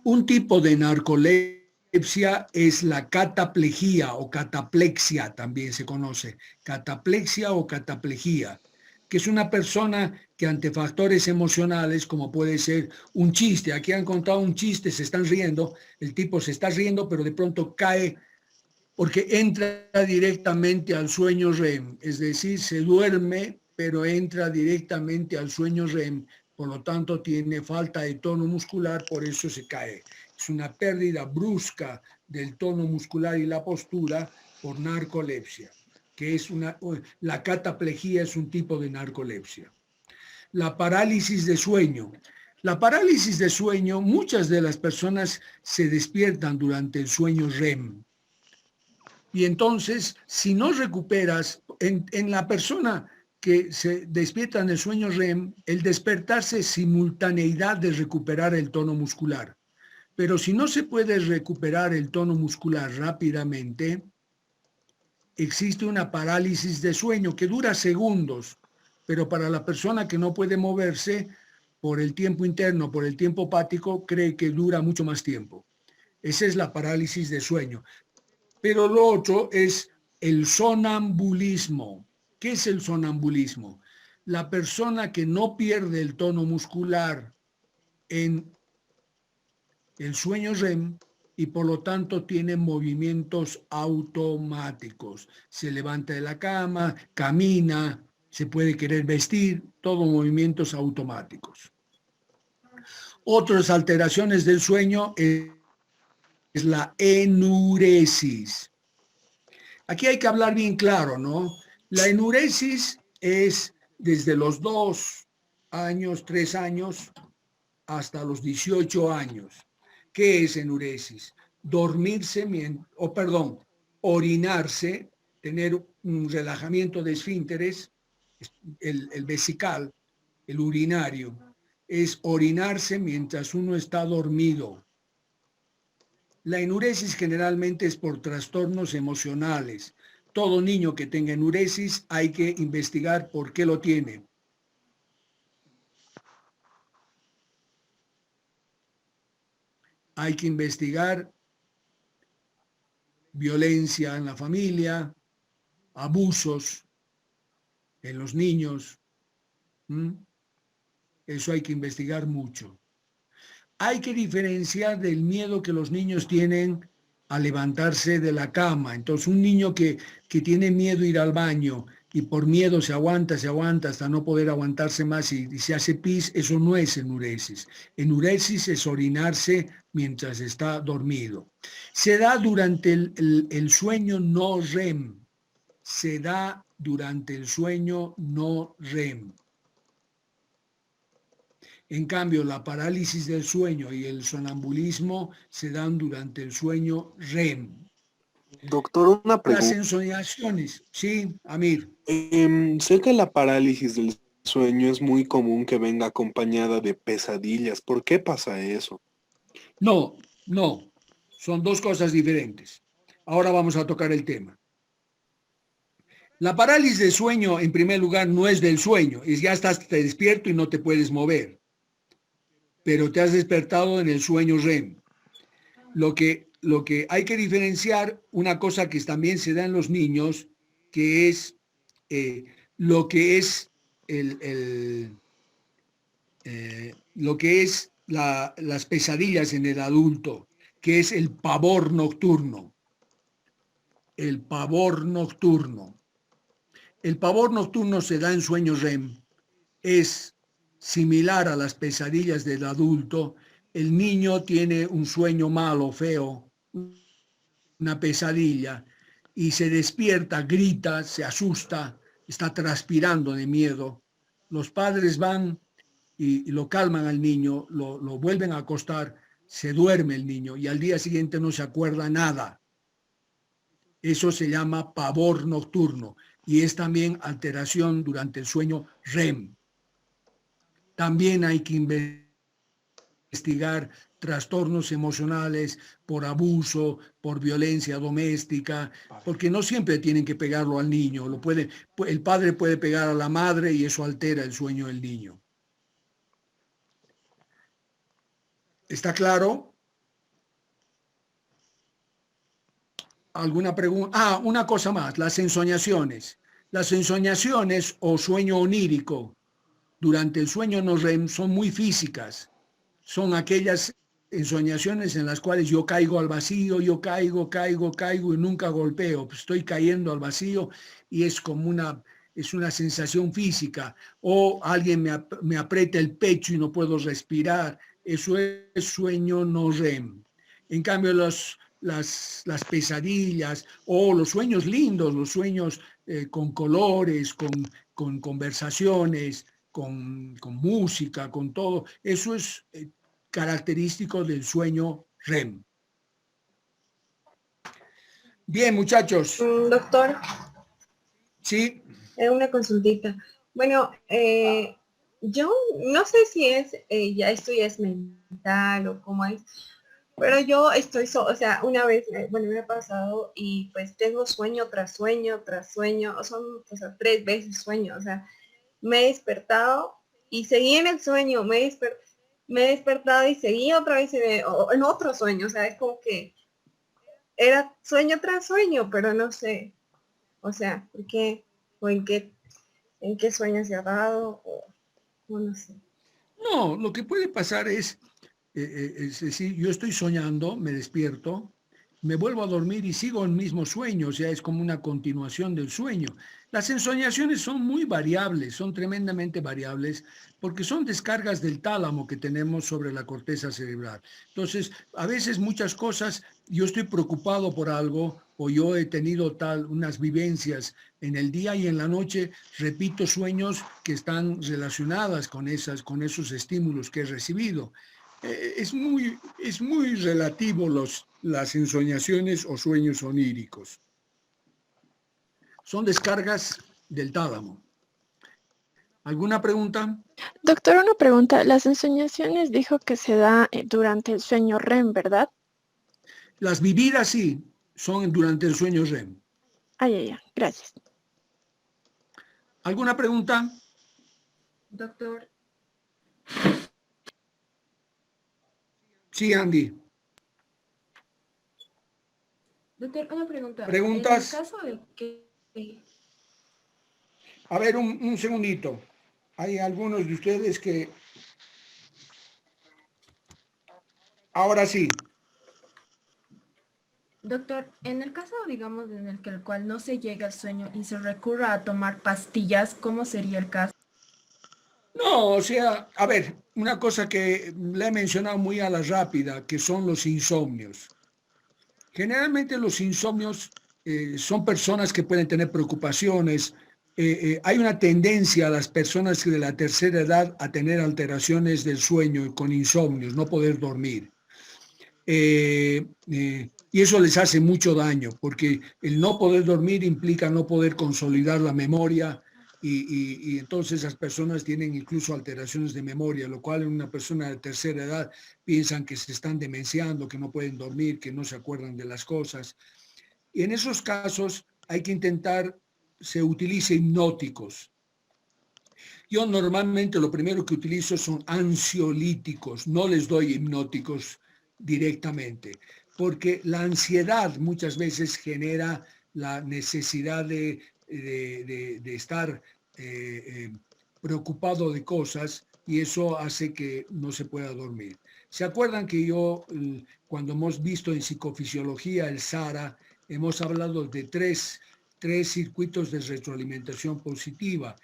Un tipo de narcolepsia es la cataplejía o cataplexia, también se conoce, cataplexia o cataplejía, que es una persona que ante factores emocionales, como puede ser un chiste, aquí han contado un chiste, se están riendo, el tipo se está riendo, pero de pronto cae porque entra directamente al sueño REM, es decir, se duerme, pero entra directamente al sueño REM, por lo tanto tiene falta de tono muscular, por eso se cae. Es una pérdida brusca del tono muscular y la postura por narcolepsia, que es la cataplejía es un tipo de narcolepsia. La parálisis de sueño. La parálisis de sueño, muchas de las personas se despiertan durante el sueño REM. Y entonces, si no recuperas, en la persona que se despierta en el sueño REM, el despertarse es simultaneidad de recuperar el tono muscular. Pero si no se puede recuperar el tono muscular rápidamente, existe una parálisis de sueño que dura segundos, pero para la persona que no puede moverse por el tiempo interno, por el tiempo hepático, cree que dura mucho más tiempo. Esa es la parálisis de sueño. Pero lo otro es el sonambulismo. ¿Qué es el sonambulismo? la persona que no pierde el tono muscular en el sueño REM y por lo tanto tiene movimientos automáticos. Se levanta de la cama, camina, se puede querer vestir, todo movimientos automáticos. Otras alteraciones del sueño es la enuresis. Aquí hay que hablar bien claro, ¿no? La enuresis es desde los 2 años, 3 años, hasta los 18 años. ¿Qué es enuresis? Dormirse, orinarse, tener un relajamiento de esfínteres, el vesical, el urinario, es orinarse mientras uno está dormido. La enuresis generalmente es por trastornos emocionales. Todo niño que tenga enuresis hay que investigar por qué lo tiene. Hay que investigar violencia en la familia, abusos en los niños. Eso hay que investigar mucho. Hay que diferenciar del miedo que los niños tienen a levantarse de la cama. Entonces, un niño que tiene miedo a ir al baño y por miedo se aguanta hasta no poder aguantarse más y se hace pis, eso no es enuresis. Enuresis es orinarse mientras está dormido. Se da durante el sueño no REM. Se da durante el sueño no REM. En cambio, la parálisis del sueño y el sonambulismo se dan durante el sueño REM. Doctor, una pregunta. Las ensoñaciones, sí, Amir. Sé que la parálisis del sueño es muy común que venga acompañada de pesadillas. ¿Por qué pasa eso? No, son dos cosas diferentes. Ahora vamos a tocar el tema. La parálisis del sueño, en primer lugar, no es del sueño, es ya estás despierto y no te puedes mover, pero te has despertado en el sueño REM. Lo que hay que diferenciar, una cosa que también se da en los niños, que es lo que es las pesadillas en el adulto, que es el pavor nocturno. El pavor nocturno. El pavor nocturno se da en sueños REM. Es similar a las pesadillas del adulto. El niño tiene un sueño malo, feo, una pesadilla, y se despierta, grita, se asusta, está transpirando de miedo. Los padres van y lo calman al niño, lo vuelven a acostar, se duerme el niño y al día siguiente no se acuerda nada. Eso se llama pavor nocturno y es también alteración durante el sueño REM. También hay que investigar trastornos emocionales por abuso, por violencia doméstica, porque no siempre tienen que pegarlo al niño. El padre puede pegar a la madre y eso altera el sueño del niño. ¿Está claro? ¿Alguna pregunta? Una cosa más, las ensoñaciones. Las ensoñaciones o sueño onírico durante el sueño no REM son muy físicas. Son aquellas ensoñaciones en las cuales yo caigo al vacío, yo caigo y nunca golpeo. Estoy cayendo al vacío y es como una sensación física. O alguien me aprieta el pecho y no puedo respirar. Eso es sueño no REM. En cambio, las pesadillas o los sueños lindos, los sueños con colores, con conversaciones, con música, con todo, eso es característico del sueño REM. Bien, muchachos. Doctor. Sí. Una consultita. Bueno, yo no sé si esto ya es mental o cómo es, pero yo estoy, una vez, me ha pasado y pues tengo sueño tras sueño, son 3 veces sueño, me he despertado y seguí en el sueño, me he despertado y seguí otra vez en otro sueño, es como que era sueño tras sueño, pero no sé, ¿por qué? ¿O en qué en qué sueño se ha dado o no sé. No, lo que puede pasar es decir, yo estoy soñando, me despierto, me vuelvo a dormir y sigo el mismo sueño, o sea, es como una continuación del sueño. Las ensoñaciones son muy variables, son tremendamente variables, porque son descargas del tálamo que tenemos sobre la corteza cerebral. Entonces, a veces muchas cosas, yo estoy preocupado por algo, o yo he tenido unas vivencias en el día y en la noche, repito sueños que están relacionadas con esos estímulos que he recibido. Es muy relativo las ensoñaciones o sueños oníricos. Son descargas del tálamo. ¿Alguna pregunta? Doctor, una pregunta. Las ensoñaciones dijo que se da durante el sueño REM, ¿verdad? Las vividas sí, son durante el sueño REM. Ay, gracias. ¿Alguna pregunta? Doctor. Sí, Andy. Doctor, una pregunta. ¿Preguntas? En el caso de que... A ver, un segundito. Hay algunos de ustedes que... Ahora sí. Doctor, en el caso, digamos, en el cual no se llega al sueño y se recurra a tomar pastillas, ¿cómo sería el caso? No, o sea, a ver, una cosa que le he mencionado muy a la rápida, que son los insomnios. Generalmente los insomnios son personas que pueden tener preocupaciones. Hay una tendencia a las personas de la tercera edad a tener alteraciones del sueño con insomnios, no poder dormir. Y eso les hace mucho daño, porque el no poder dormir implica no poder consolidar la memoria y entonces las personas tienen incluso alteraciones de memoria, lo cual en una persona de tercera edad piensan que se están demenciando, que no pueden dormir, que no se acuerdan de las cosas. Y en esos casos hay que intentar, se utilice hipnóticos. Yo normalmente lo primero que utilizo son ansiolíticos, no les doy hipnóticos directamente, porque la ansiedad muchas veces genera la necesidad de estar preocupado de cosas y eso hace que no se pueda dormir. ¿Se acuerdan que yo, cuando hemos visto en psicofisiología el SARA, hemos hablado de tres circuitos de retroalimentación positiva?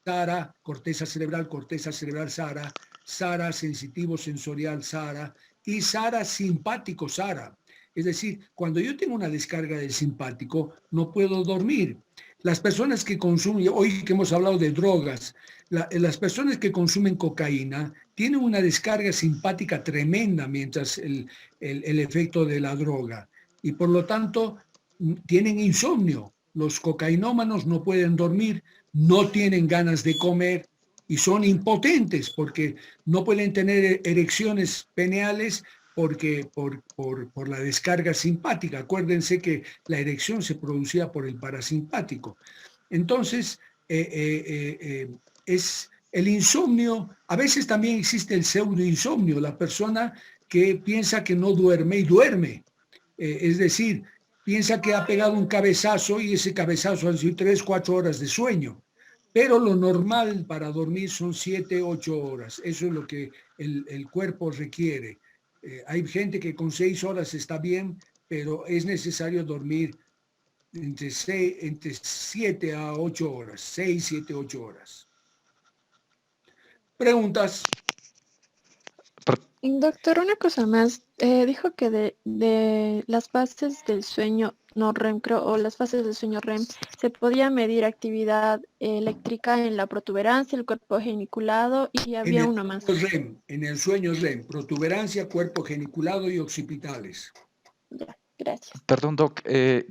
SARA, corteza cerebral SARA, SARA sensitivo sensorial SARA y SARA simpático SARA. Es decir, cuando yo tengo una descarga del simpático, no puedo dormir. Las personas que consumen, hoy que hemos hablado de drogas, las personas que consumen cocaína tienen una descarga simpática tremenda mientras el efecto de la droga. Y por lo tanto, tienen insomnio. Los cocainómanos no pueden dormir, no tienen ganas de comer y son impotentes porque no pueden tener erecciones peneales porque por la descarga simpática. Acuérdense que la erección se producía por el parasimpático. Entonces, es el insomnio. A veces también existe el pseudoinsomnio, la persona que piensa que no duerme y duerme. Es decir, piensa que ha pegado un cabezazo y ese cabezazo han sido 3, 4 horas de sueño. Pero lo normal para dormir son 7, 8 horas. Eso es lo que el cuerpo requiere. Hay gente que con 6 horas está bien, pero es necesario dormir entre 7 a 8 horas. 6, 7, 8 horas. ¿Preguntas? Doctor, una cosa más. Dijo que de las fases del sueño no REM, creo, o las fases del sueño REM, se podía medir actividad eléctrica en la protuberancia, el cuerpo geniculado y había uno más. En el sueño REM, protuberancia, cuerpo geniculado y occipitales. Ya, gracias. Perdón, Doc,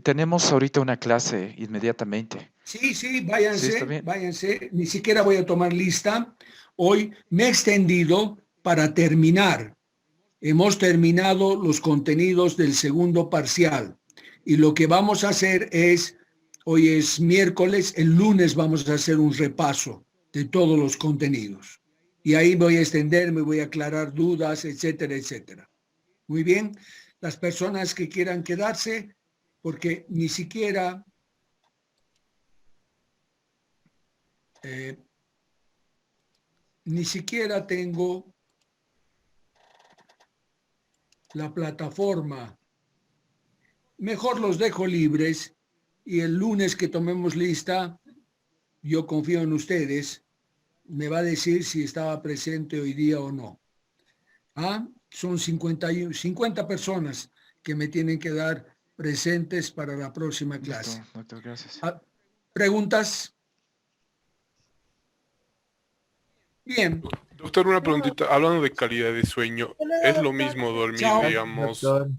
tenemos ahorita una clase inmediatamente. Sí, váyanse, ¿Sí, váyanse. Ni siquiera voy a tomar lista. Hoy me he extendido para terminar. Hemos terminado los contenidos del segundo parcial. Y lo que vamos a hacer es, hoy es miércoles, el lunes vamos a hacer un repaso de todos los contenidos. Y ahí voy a extenderme, voy a aclarar dudas, etcétera, etcétera. Muy bien, las personas que quieran quedarse, porque ni siquiera ni siquiera tengo la plataforma. Mejor los dejo libres y el lunes que tomemos lista, yo confío en ustedes, me va a decir si estaba presente hoy día o no. Son 50 personas que me tienen que dar presentes para la próxima clase. Listo, doctor, gracias. ¿Preguntas? Bien. Doctor, una preguntita. Hablando de calidad de sueño, ¿es lo mismo dormir, Chao. digamos, Doctor.